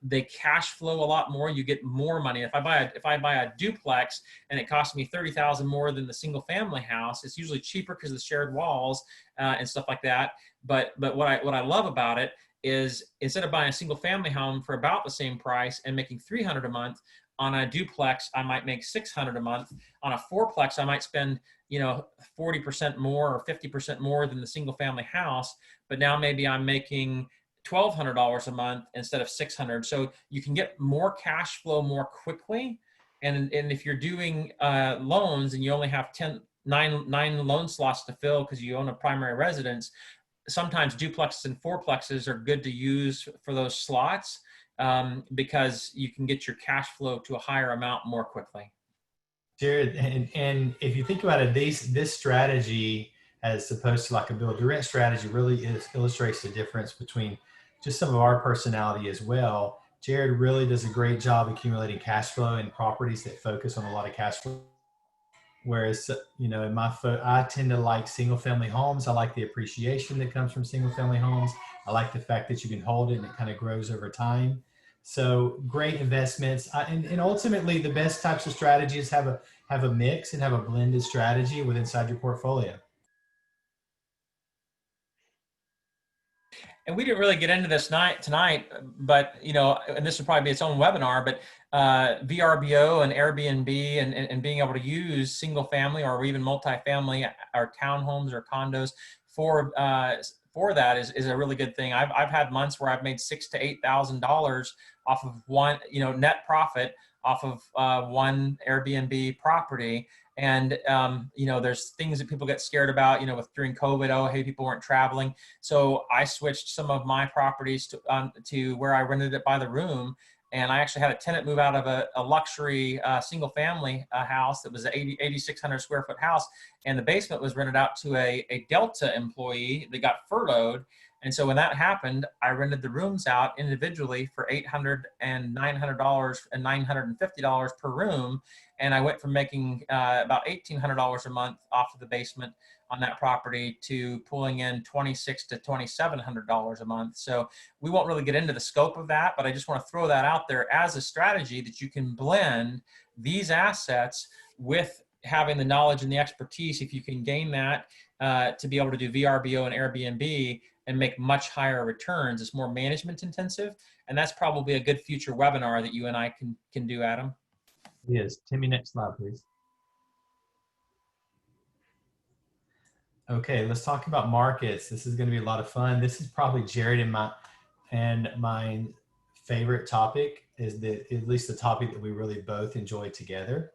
They cash flow a lot more. You get more money. If I buy a duplex and it costs me $30,000 more than the single family house, it's usually cheaper because of the shared walls and stuff like that. But what I love about it is instead of buying a single family home for about the same price and making $300 a month, on a duplex I might make $600 a month. On a fourplex I might spend 40% more or 50% more than the single family house, but now maybe I'm making $1,200 a month instead of $600. So you can get more cash flow more quickly. And if you're doing loans and you only have nine loan slots to fill because you own a primary residence, sometimes duplexes and fourplexes are good to use for those slots because you can get your cash flow to a higher amount more quickly. Jared, and if you think about it, this strategy as opposed to like a build to rent strategy really illustrates the difference between just some of our personality as well. Jared really does a great job accumulating cash flow in properties that focus on a lot of cash flow. Whereas, I tend to like single family homes. I like the appreciation that comes from single family homes. I like the fact that you can hold it and it kind of grows over time. So great investments. And ultimately the best types of strategies have a mix and have a blended strategy with inside your portfolio. And we didn't really get into this tonight, but and this would probably be its own webinar, but VRBO and Airbnb and being able to use single family or even multifamily or townhomes or condos for that is a really good thing. I've had months where I've made $6,000 to $8,000 off of one, net profit off of one Airbnb property. And, there's things that people get scared about, during COVID, oh, hey, people weren't traveling. So I switched some of my properties to where I rented it by the room. And I actually had a tenant move out of a luxury single family house that was an 8,600 square foot house. And the basement was rented out to a Delta employee that got furloughed. And so when that happened, I rented the rooms out individually for $800 and $900 and $950 per room. And I went from making about $1,800 a month off of the basement on that property to pulling in $2,600 to $2,700 a month. So we won't really get into the scope of that, but I just want to throw that out there as a strategy that you can blend these assets with having the knowledge and the expertise, if you can gain that, to be able to do VRBO and Airbnb and make much higher returns. It's more management intensive. And that's probably a good future webinar that you and I can do, Adam. Yes. Timmy, next slide, please. Okay, let's talk about markets. This is going to be a lot of fun. This is probably Jared and my favorite topic, is at least the topic that we really both enjoy together.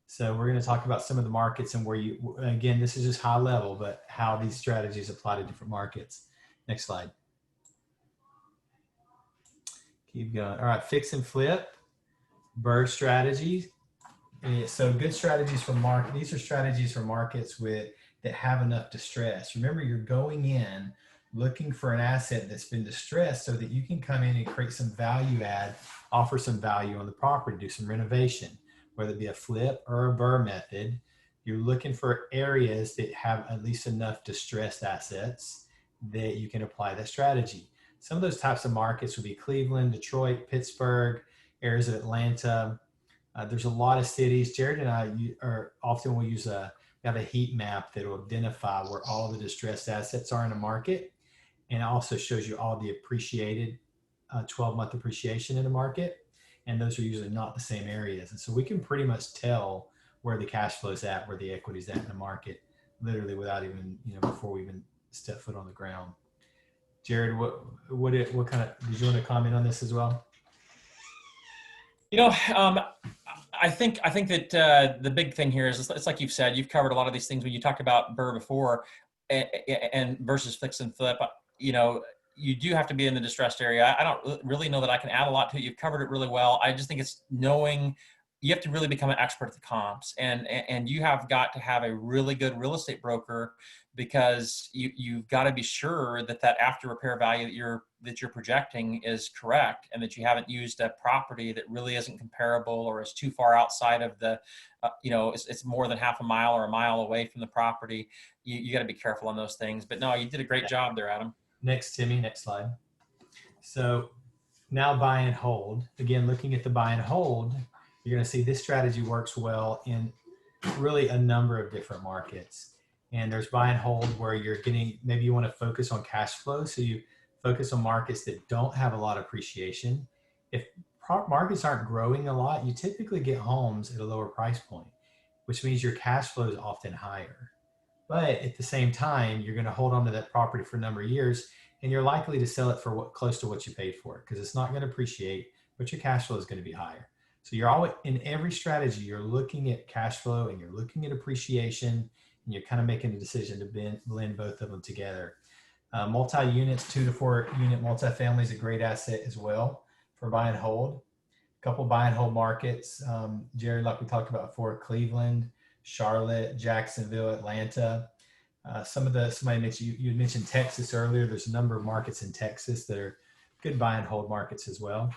So we're going to talk about some of the markets and again, this is just high level, but how these strategies apply to different markets. Next slide. Keep going. All right, fix and flip, BRRRR strategies. So good strategies for market. These are strategies for markets that have enough distress. Remember, you're going in looking for an asset that's been distressed so that you can come in and create some value add, offer some value on the property, do some renovation, whether it be a flip or a BRRRR method. You're looking for areas that have at least enough distressed assets that you can apply that strategy. Some of those types of markets would be Cleveland, Detroit, Pittsburgh, areas of Atlanta. There's a lot of cities. Jared and I are often we have a heat map that will identify where all the distressed assets are in a market, and it also shows you all the appreciated 12-month appreciation in the market, and those are usually not the same areas. And so we can pretty much tell where the cash flow is at, where the equity is at in the market, literally without even before we even step foot on the ground. Jared, what kind of did you want to comment on this as well? I think that the big thing here is it's like you've said, you've covered a lot of these things when you talked about BRRRR before, and versus fix and flip. You do have to be in the distressed area. I don't really know that I can add a lot to it. You've covered it really well. I just think it's knowing you have to really become an expert at the comps, and you have got to have a really good real estate broker, because you've got to be sure that after repair value that you're projecting is correct, and that you haven't used a property that really isn't comparable or is too far outside of the, it's more than half a mile or a mile away from the property. You got to be careful on those things. But no, you did a great job there, Adam. Next, Timmy, next slide. So now buy and hold. Again, looking at the buy and hold, you're going to see this strategy works well in really a number of different markets. And there's buy and hold where you're getting, maybe you want to focus on cash flow. So you focus on markets that don't have a lot of appreciation. If markets aren't growing a lot, you typically get homes at a lower price point, which means your cash flow is often higher. But at the same time, you're going to hold on to that property for a number of years, and you're likely to sell it for close to what you paid for it, because it's not going to appreciate, but your cash flow is going to be higher. So you're always, in every strategy, you're looking at cash flow and you're looking at appreciation, and you're kind of making a decision to blend both of them together. Multi-units, 2 to 4 unit multifamily is a great asset as well for buy and hold. A couple buy and hold markets, Jerry, like we talked about before, Cleveland, Charlotte, Jacksonville, Atlanta. Somebody mentioned, you mentioned Texas earlier. There's a number of markets in Texas that are good buy and hold markets as well.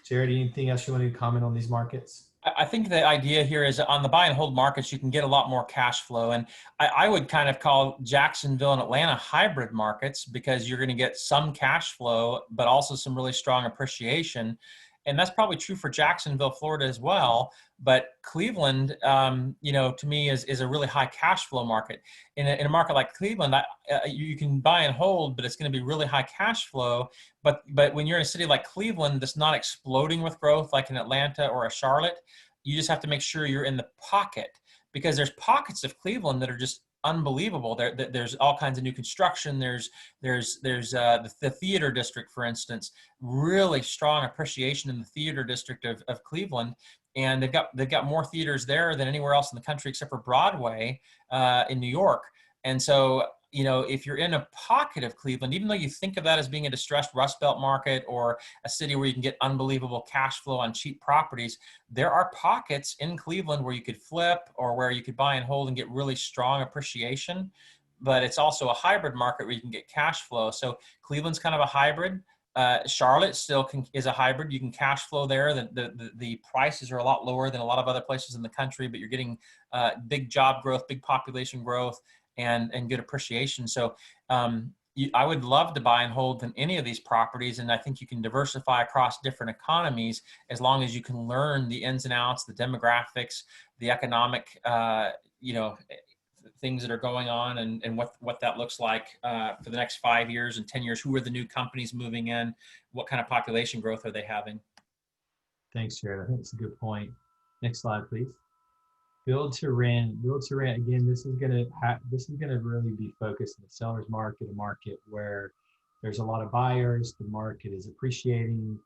Jared, anything else you want to comment on these markets? I think the idea here is on the buy and hold markets, you can get a lot more cash flow. And I would kind of call Jacksonville and Atlanta hybrid markets, because you're going to get some cash flow, but also some really strong appreciation. And that's probably true for Jacksonville, Florida as well. But Cleveland, to me is a really high cash flow market. In a market like Cleveland, you can buy and hold, but it's going to be really high cash flow. But when you're in a city like Cleveland that's not exploding with growth, like in Atlanta or a Charlotte, you just have to make sure you're in the pocket, because there's pockets of Cleveland that are just unbelievable. There's all kinds of new construction. There's the theater district, for instance, really strong appreciation in the theater district of Cleveland, and they've got more theaters there than anywhere else in the country except for Broadway in New York. And so, if you're in a pocket of Cleveland, even though you think of that as being a distressed Rust Belt market or a city where you can get unbelievable cash flow on cheap properties, there are pockets in Cleveland where you could flip or where you could buy and hold and get really strong appreciation. But it's also a hybrid market where you can get cash flow. So Cleveland's kind of a hybrid. Charlotte still is a hybrid. You can cash flow there. The prices are a lot lower than a lot of other places in the country, but you're getting big job growth, big population growth, and good appreciation. So I would love to buy and hold in any of these properties, and I think you can diversify across different economies as long as you can learn the ins and outs, the demographics, the economic, things that are going on, and what that looks like for the next 5 years and 10 years. Who are the new companies moving in? What kind of population growth are they having? Thanks, Jared. I think it's a good point. Next slide, please. Build to rent. Build to rent. Again, this is gonna really be focused in the seller's market, a market where there's a lot of buyers. The market is appreciating.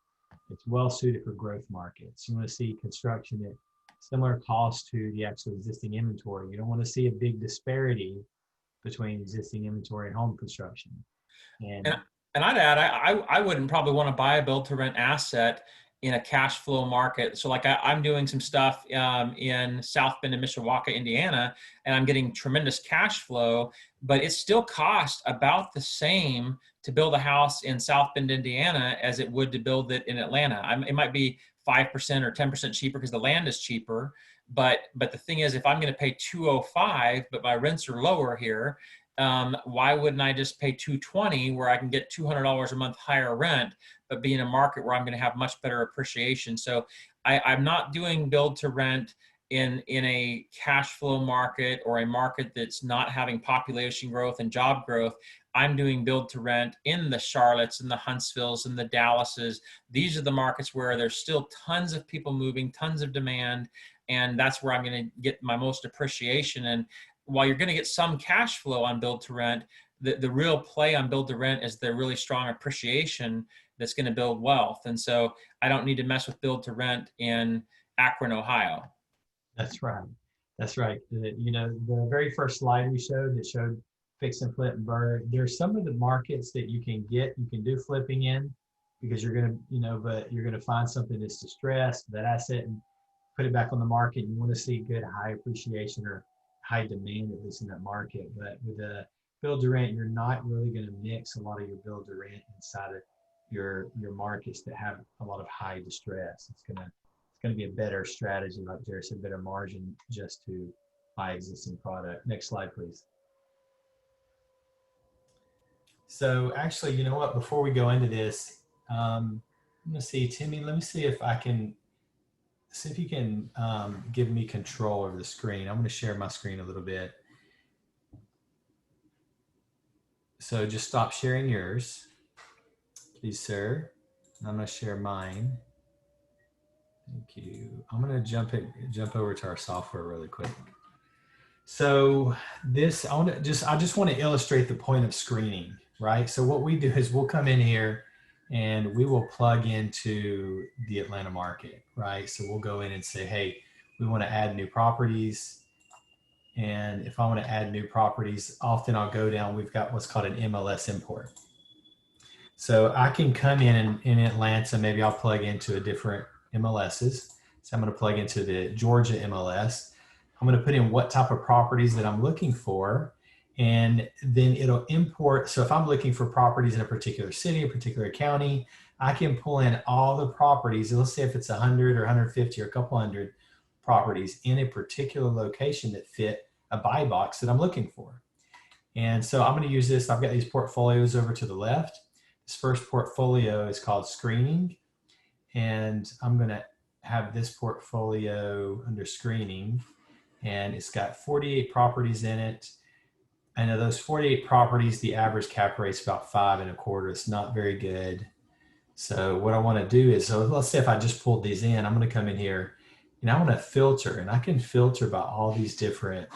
It's well suited for growth markets. You want to see construction at similar cost to the actual existing inventory. You don't want to see a big disparity between existing inventory and home construction. And And I'd add, I wouldn't probably want to buy a build to rent asset in a cash flow market. So like I'm doing some stuff in South Bend and Mishawaka, Indiana, and I'm getting tremendous cash flow, but it still costs about the same to build a house in South Bend, Indiana, as it would to build it in Atlanta. It might be 5% or 10% cheaper because the land is cheaper. But the thing is, if I'm going to pay 205, but my rents are lower here, why wouldn't I just pay 220 where I can get $200 a month higher rent, but be in a market where I'm going to have much better appreciation? So I'm not doing build to rent in a cash flow market or a market that's not having population growth and job growth. I'm doing build to rent in the Charlottes and the Huntsvilles and the Dallases. These are the markets where there's still tons of people moving, tons of demand, and that's where I'm going to get my most appreciation. And while you're going to get some cash flow on build to rent, the real play on build to rent is the really strong appreciation that's going to build wealth. And so I don't need to mess with build to rent in Akron, Ohio. That's right. That's right. You know, the very first slide we showed that showed fix and flip and BRRRR, there's some of the markets that you can do flipping in because you're going to, you know, but you're going to find something that's distressed, that asset, and put it back on the market. You want to see good high appreciation or high demand, at least in that market. But with a build to rent, you're not really going to mix a lot of your build to rent inside of your markets that have a lot of high distress. It's going to be a better strategy, like Jared said, better margin just to buy existing product. Next slide, please. So actually, you know what, before we go into this, I'm going to see, Timmy, let me see if I can, see if you can give me control over the screen. I'm going to share my screen a little bit. So just stop sharing yours, please, sir. I'm going to share mine. Thank you. I'm going to jump over to our software really quick. So this, I just want to illustrate the point of screening, right? So what we do is we'll come in here and we will plug into the Atlanta market, right? So we'll go in and say, hey, we want to add new properties. And if I want to add new properties, often I'll go down, we've got what's called an MLS import. So I can come in Atlanta, maybe I'll plug into a different MLSs. So I'm going to plug into the Georgia MLS. I'm going to put in what type of properties that I'm looking for, and then it'll import. So if I'm looking for properties in a particular city, a particular county, I can pull in all the properties. Let's say if it's 100 or 150 or a couple hundred properties in a particular location that fit a buy box that I'm looking for. And so I'm going to use this. I've got these portfolios over to the left. This first portfolio is called screening. And I'm going to have this portfolio under screening. And it's got 48 properties in it. And of those 48 properties, the average cap rate is about 5.25. It's not very good. So what I want to do is, so let's say if I just pulled these in, I'm going to come in here and I want to filter, and I can filter by all these different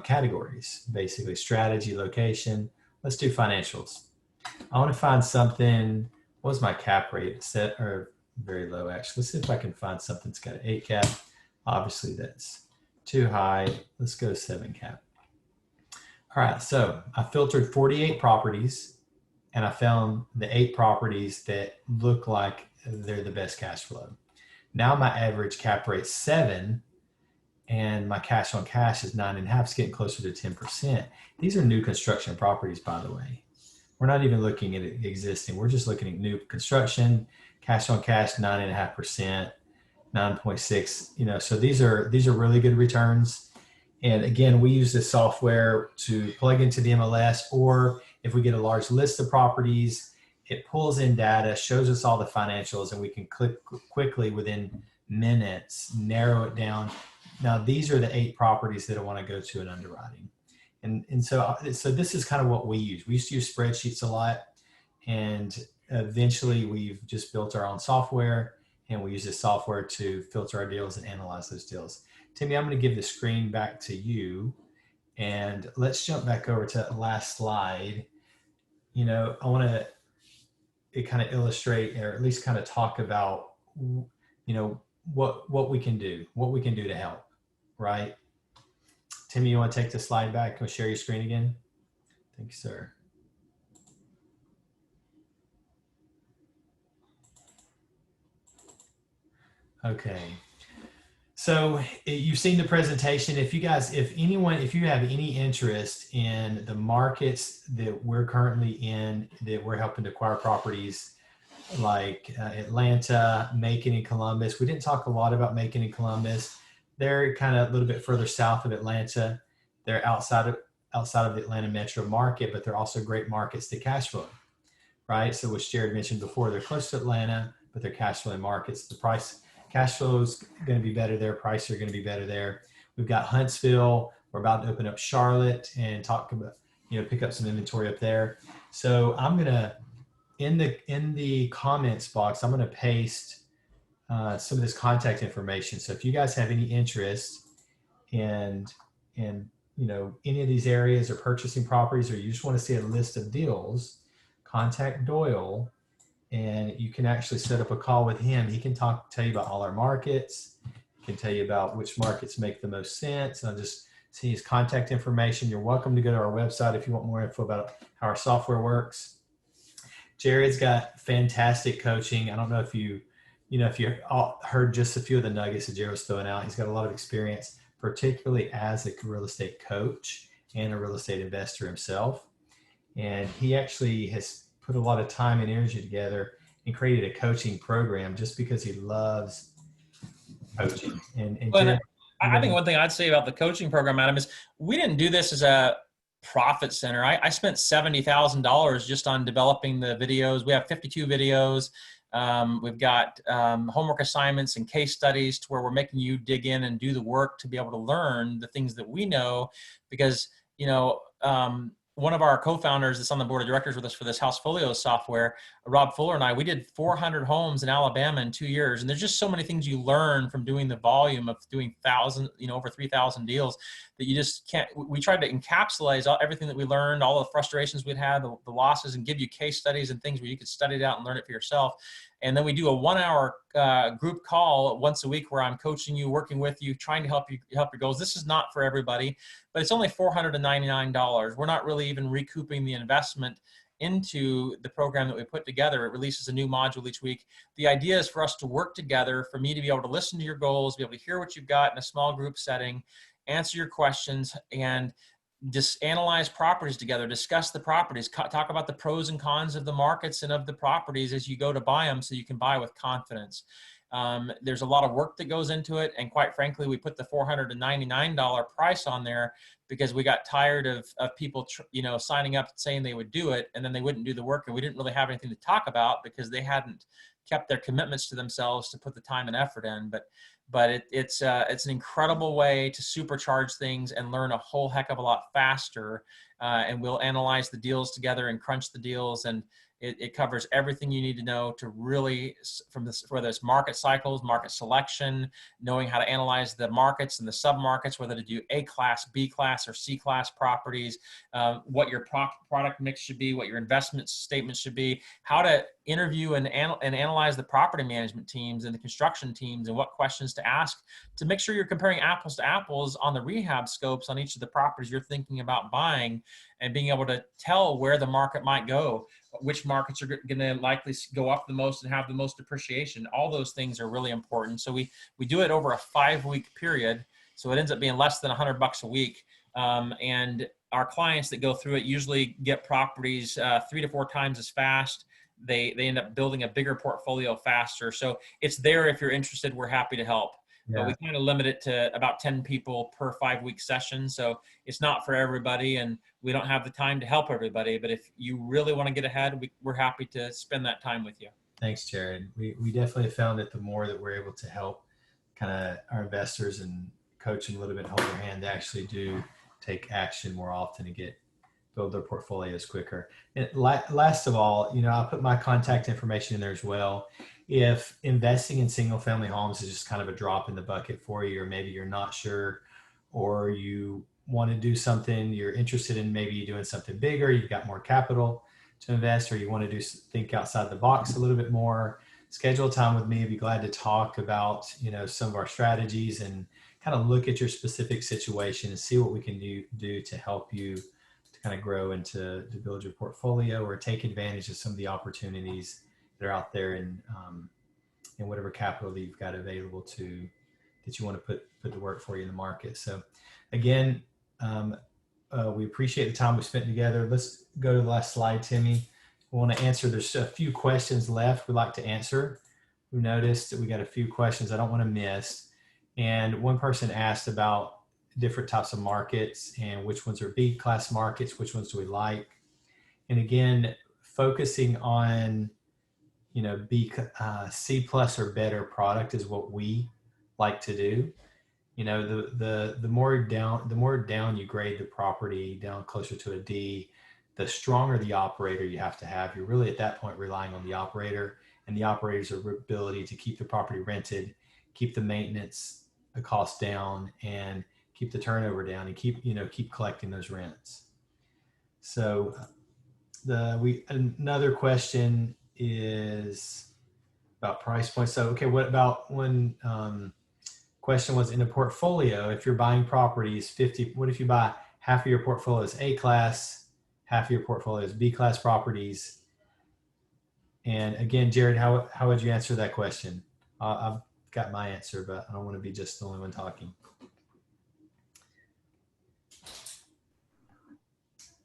categories, basically strategy, location. Let's do financials. I want to find something. What was my cap rate set, or very low actually? Let's see if I can find something that's got an 8 cap. Obviously that's too high. Let's go 7 cap. All right, so I filtered 48 properties and I found the 8 properties that look like they're the best cash flow. Now my average cap rate is 7 and my cash on cash is 9.5. It's getting closer to 10%. These are new construction properties, by the way. We're not even looking at existing. We're just looking at new construction, cash on cash, 9.5%, 9.6. You know, so these are really good returns. And again, we use this software to plug into the MLS, or if we get a large list of properties, it pulls in data, shows us all the financials, and we can click quickly within minutes, narrow it down. Now, these are the 8 properties that I want to go to in underwriting. And so this is kind of what we use. We used to use spreadsheets a lot, and eventually we've just built our own software, and we use this software to filter our deals and analyze those deals. Timmy, I'm going to give the screen back to you, and let's jump back over to that last slide. You know, I want to kind of illustrate, or at least kind of talk about, you know, what we can do to help, right? Timmy, you want to take the slide back? Go share your screen again. Thank you, sir. Okay. So you've seen the presentation. If you guys, if you have any interest in the markets that we're currently in, that we're helping to acquire properties like Atlanta, Macon, and Columbus. We didn't talk a lot about Macon and Columbus. They're kind of a little bit further south of Atlanta. They're outside of the Atlanta metro market, but they're also great markets to cash flow, right? So which Jared mentioned before, they're close to Atlanta, but they're cash flow markets. The price cash flow is going to be better there. Prices are going to be better there. We've got Huntsville. We're about to open up Charlotte and talk about, pick up some inventory up there. So I'm going to, in the comments box, I'm going to paste some of this contact information. So if you guys have any interest in any of these areas or purchasing properties, or you just want to see a list of deals, contact Doyle, and you can actually set up a call with him. He can tell you about all our markets. He can tell you about which markets make the most sense. And I'll just see his contact information. You're welcome to go to our website if you want more info about how our software works. Jared's got fantastic coaching. I don't know if you heard just a few of the nuggets that Jared was throwing out. He's got a lot of experience, particularly as a real estate coach and a real estate investor himself. And he actually has put a lot of time and energy together and created a coaching program just because he loves coaching. And Jared, I think one thing I'd say about the coaching program, Adam, is we didn't do this as a profit center. I spent $70,000 just on developing the videos. We have 52 videos. We've got homework assignments and case studies to where we're making you dig in and do the work to be able to learn the things that we know, because, one of our co-founders that's on the board of directors with us for this Housefolio software, Rob Fuller, and we did 400 homes in Alabama in 2 years. And there's just so many things you learn from doing the volume of doing over 3,000 deals that you just can't. We tried to encapsulate everything that we learned, all the frustrations we'd had, the losses, and give you case studies and things where you could study it out and learn it for yourself. And then we do a 1 hour group call once a week where I'm coaching you, working with you, trying to help your goals. This is not for everybody, but it's only $499. We're not really even recouping the investment into the program that we put together. It releases a new module each week. The idea is for us to work together, for me to be able to listen to your goals, be able to hear what you've got in a small group setting, answer your questions, and just analyze properties together, discuss the properties, talk about the pros and cons of the markets and of the properties as you go to buy them so you can buy with confidence. There's a lot of work that goes into it. And quite frankly, we put the $499 price on there because we got tired of people, signing up saying they would do it, and then they wouldn't do the work. And we didn't really have anything to talk about because they hadn't kept their commitments to themselves to put the time and effort in. But it's an incredible way to supercharge things and learn a whole heck of a lot faster. And we'll analyze the deals together and crunch the deals, and it covers everything you need to know to really, whether it's market cycles, market selection, knowing how to analyze the markets and the sub-markets, whether to do A class, B class, or C class properties, what your product mix should be, what your investment statement should be, how to interview and analyze the property management teams and the construction teams, and what questions to ask to make sure you're comparing apples to apples on the rehab scopes on each of the properties you're thinking about buying, and being able to tell where the market might go, which markets are going to likely go up the most and have the most appreciation. All those things are really important. So we do it over a 5-week period. So it ends up being less than $100 a week. And our clients that go through it usually get properties 3 to 4 times as fast. They end up building a bigger portfolio faster. So it's there if you're interested. We're happy to help. Yeah. But we kind of limit it to about 10 people per 5-week session. So it's not for everybody, and we don't have the time to help everybody. But if you really want to get ahead, we're happy to spend that time with you. Thanks, Jared. We definitely found that the more that we're able to help kind of our investors and coach them a little bit, hold their hand, they actually do take action more often to build their portfolios quicker. And last of all, I'll put my contact information in there as well. If investing in single family homes is just kind of a drop in the bucket for you, or maybe you're not sure, or you want to do something, you're interested in maybe doing something bigger, you've got more capital to invest, or you want to think outside the box a little bit more, schedule time with me. I'd be glad to talk about, some of our strategies and kind of look at your specific situation and see what we can do to help you to kind of grow and to build your portfolio or take advantage of some of the opportunities that are out there and whatever capital that you've got available that you want to put to work for you in the market. So again, we appreciate the time we spent together. Let's go to the last slide, Timmy. We want to answer, there's a few questions left we'd like to answer. We noticed that we got a few questions I don't want to miss. And one person asked about different types of markets and which ones are B class markets, which ones do we like. And again, focusing on, C plus or better product is what we like to do. The more down you grade the property down closer to a D, the stronger the operator you have to have. You're really at that point relying on the operator and the operator's ability to keep the property rented, keep the maintenance cost down, and keep the turnover down, and keep collecting those rents. So another question is about price points. So okay, what about one question was, in a portfolio, if you're buying properties, what if you buy half of your portfolio is A class, half of your portfolio is B class properties? And again, Jared, how would you answer that question? I've got my answer, but I don't want to be just the only one talking.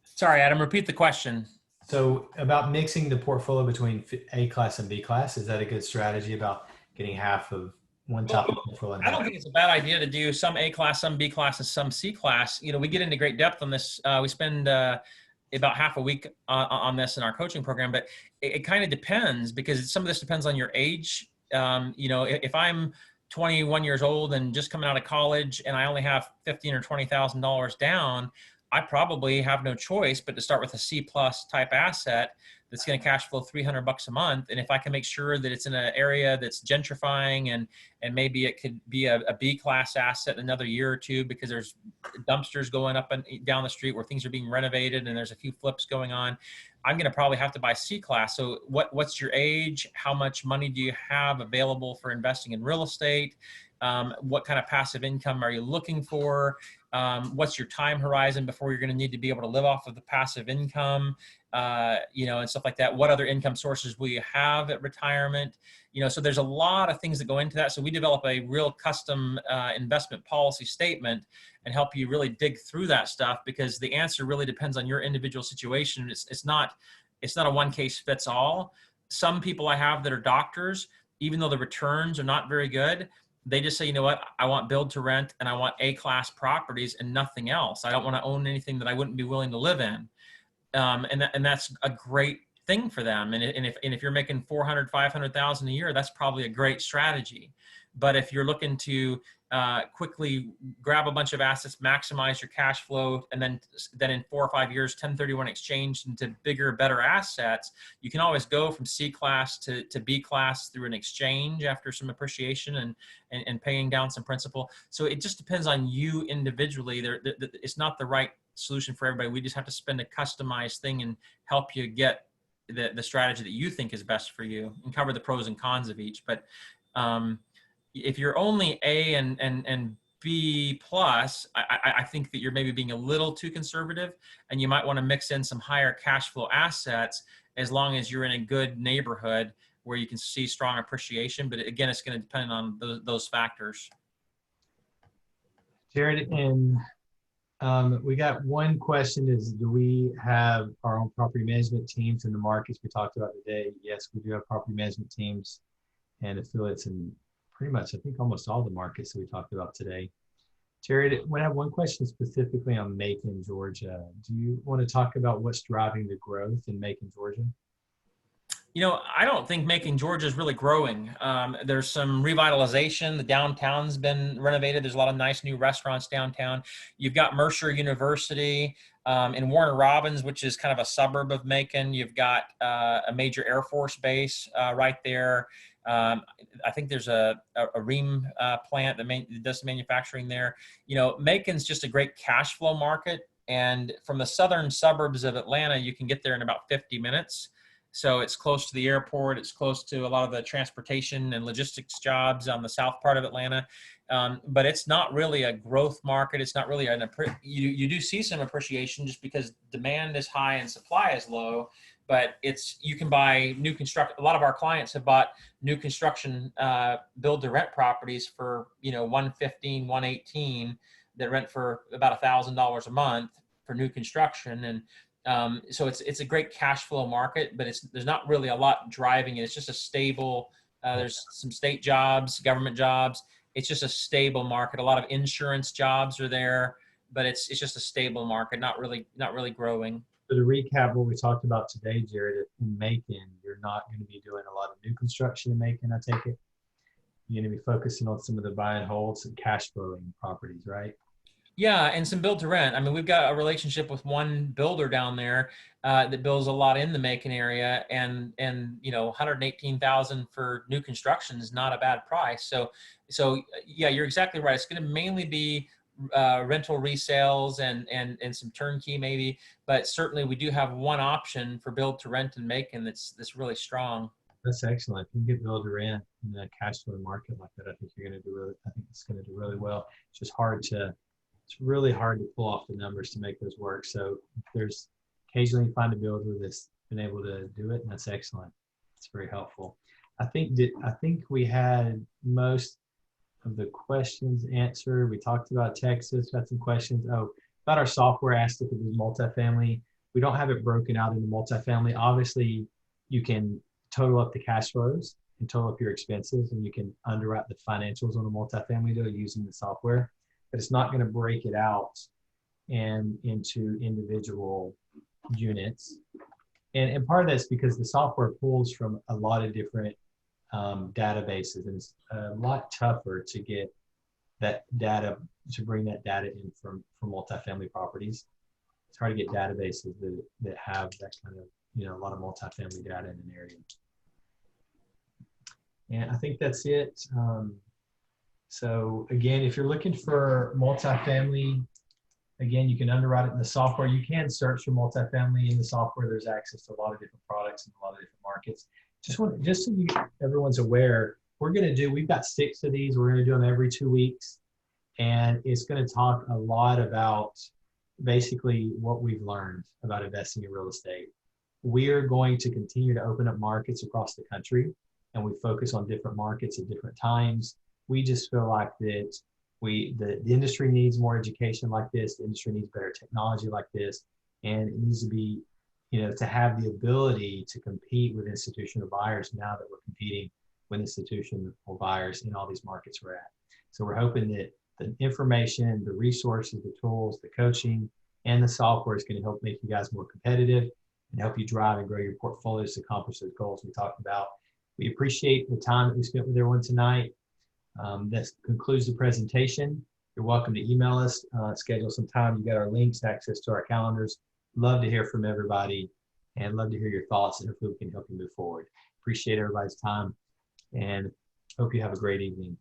Sorry, Adam, repeat the question. So about mixing the portfolio between A class and B class, is that a good strategy about getting half of one type of portfolio? I don't think it's a bad idea to do some A class, some B class, and some C class. We get into great depth on this. We spend about half a week on this in our coaching program, but it kind of depends, because some of this depends on your age. If I'm 21 years old and just coming out of college and I only have $15,000 or $20,000 down, I probably have no choice but to start with a C plus type asset that's going to cash flow $300 a month. And if I can make sure that it's in an area that's gentrifying, and maybe it could be a B class asset in another year or two, because there's dumpsters going up and down the street where things are being renovated and there's a few flips going on, I'm going to probably have to buy C class. So what's your age? How much money do you have available for investing in real estate? What kind of passive income are you looking for? What's your time horizon before you're going to need to be able to live off of the passive income, and stuff like that? What other income sources will you have at retirement? So there's a lot of things that go into that. So we develop a real custom investment policy statement and help you really dig through that stuff, because the answer really depends on your individual situation. It's not a one case fits all. Some people I have that are doctors, even though the returns are not very good, they just say, you know what, I want build to rent and I want A class properties and nothing else. I don't want to own anything that I wouldn't be willing to live in. And that's a great thing for them. And if you're making 400, 500,000 a year, that's probably a great strategy. But if you're looking to quickly grab a bunch of assets, maximize your cash flow, and then in 4 or 5 years, 1031 exchange into bigger, better assets, you can always go from C class to B class through an exchange after some appreciation and paying down some principal. So it just depends on you individually. It's not the right solution for everybody. We just have to spend a customized thing and help you get the strategy that you think is best for you, and cover the pros and cons of each. But if you're only A and B plus, I think that you're maybe being a little too conservative, and you might want to mix in some higher cash flow assets, as long as you're in a good neighborhood where you can see strong appreciation. But again, it's going to depend on those factors. Jared, and we got one question is, do we have our own property management teams in the markets we talked about today? Yes, we do have property management teams and affiliates in pretty much, I think, almost all the markets that we talked about today. Jared, I have one question specifically on Macon, Georgia. Do you want to talk about what's driving the growth in Macon, Georgia? I don't think Macon, Georgia is really growing. There's some revitalization. The downtown's been renovated. There's a lot of nice new restaurants downtown. You've got Mercer University in Warner Robins, which is kind of a suburb of Macon. You've got a major Air Force base right there. I think there's a ream plant that does some manufacturing there. Macon's just a great cash flow market. And from the southern suburbs of Atlanta, you can get there in about 50 minutes. So it's close to the airport. It's close to a lot of the transportation and logistics jobs on the south part of Atlanta. But it's not really a growth market. It's not really you do see some appreciation just because demand is high and supply is low. But you can buy new construct. A lot of our clients have bought new construction build to rent properties for 115, 118 that rent for about $1,000 a month for new construction. And so it's a great cash flow market, but there's not really a lot driving it. It's just a stable. There's some state jobs, government jobs. It's just a stable market. A lot of insurance jobs are there, but it's just a stable market, not really growing. So to recap what we talked about today, Jared, in Macon, you're not going to be doing a lot of new construction in Macon, I take it? You're going to be focusing on some of the buy and holds and cash flowing properties, right? Yeah, and some build to rent. I mean, we've got a relationship with one builder down there that builds a lot in the Macon area, and $118,000 for new construction is not a bad price. So yeah, you're exactly right. It's going to mainly be rental resales and some turnkey maybe, but certainly we do have one option for build to rent in Macon that's really strong. That's excellent. If you can get build to rent in a cash flow market like that, I think it's going to do really well. It's really hard to pull off the numbers to make those work. So if there's occasionally you find a builder that's been able to do it, and that's excellent. It's very helpful. I think we had most of the questions answered. We talked about Texas, got some questions. Oh, about our software, asked if it was multifamily. We don't have it broken out into multifamily. Obviously, you can total up the cash flows and total up your expenses, and you can underwrite the financials on a multifamily deal using the software. But it's not going to break it out and into individual units. And part of that's because the software pulls from a lot of different databases, and it's a lot tougher to get that data, to bring that data in from multifamily properties. It's hard to get databases that have that kind of, a lot of multifamily data in an area. And I think that's it. So again, if you're looking for multifamily, again, you can underwrite it in the software. You can search for multifamily in the software. There's access to a lot of different products in a lot of different markets. Just so everyone's aware, we've got 6 of these. We're going to do them every 2 weeks. And it's going to talk a lot about basically what we've learned about investing in real estate. We're going to continue to open up markets across the country, and we focus on different markets at different times. We just feel like that the industry needs more education like this. The industry needs better technology like this. And it needs to be, to have the ability to compete with institutional buyers now that we're competing with institutional buyers in all these markets we're at. So we're hoping that the information, the resources, the tools, the coaching, and the software is going to help make you guys more competitive and help you drive and grow your portfolios to accomplish those goals we talked about. We appreciate the time that we spent with everyone tonight. That concludes the presentation. You're welcome to email us, schedule some time. You got our links, access to our calendars. Love to hear from everybody and love to hear your thoughts and hopefully we can help you move forward. Appreciate everybody's time and hope you have a great evening.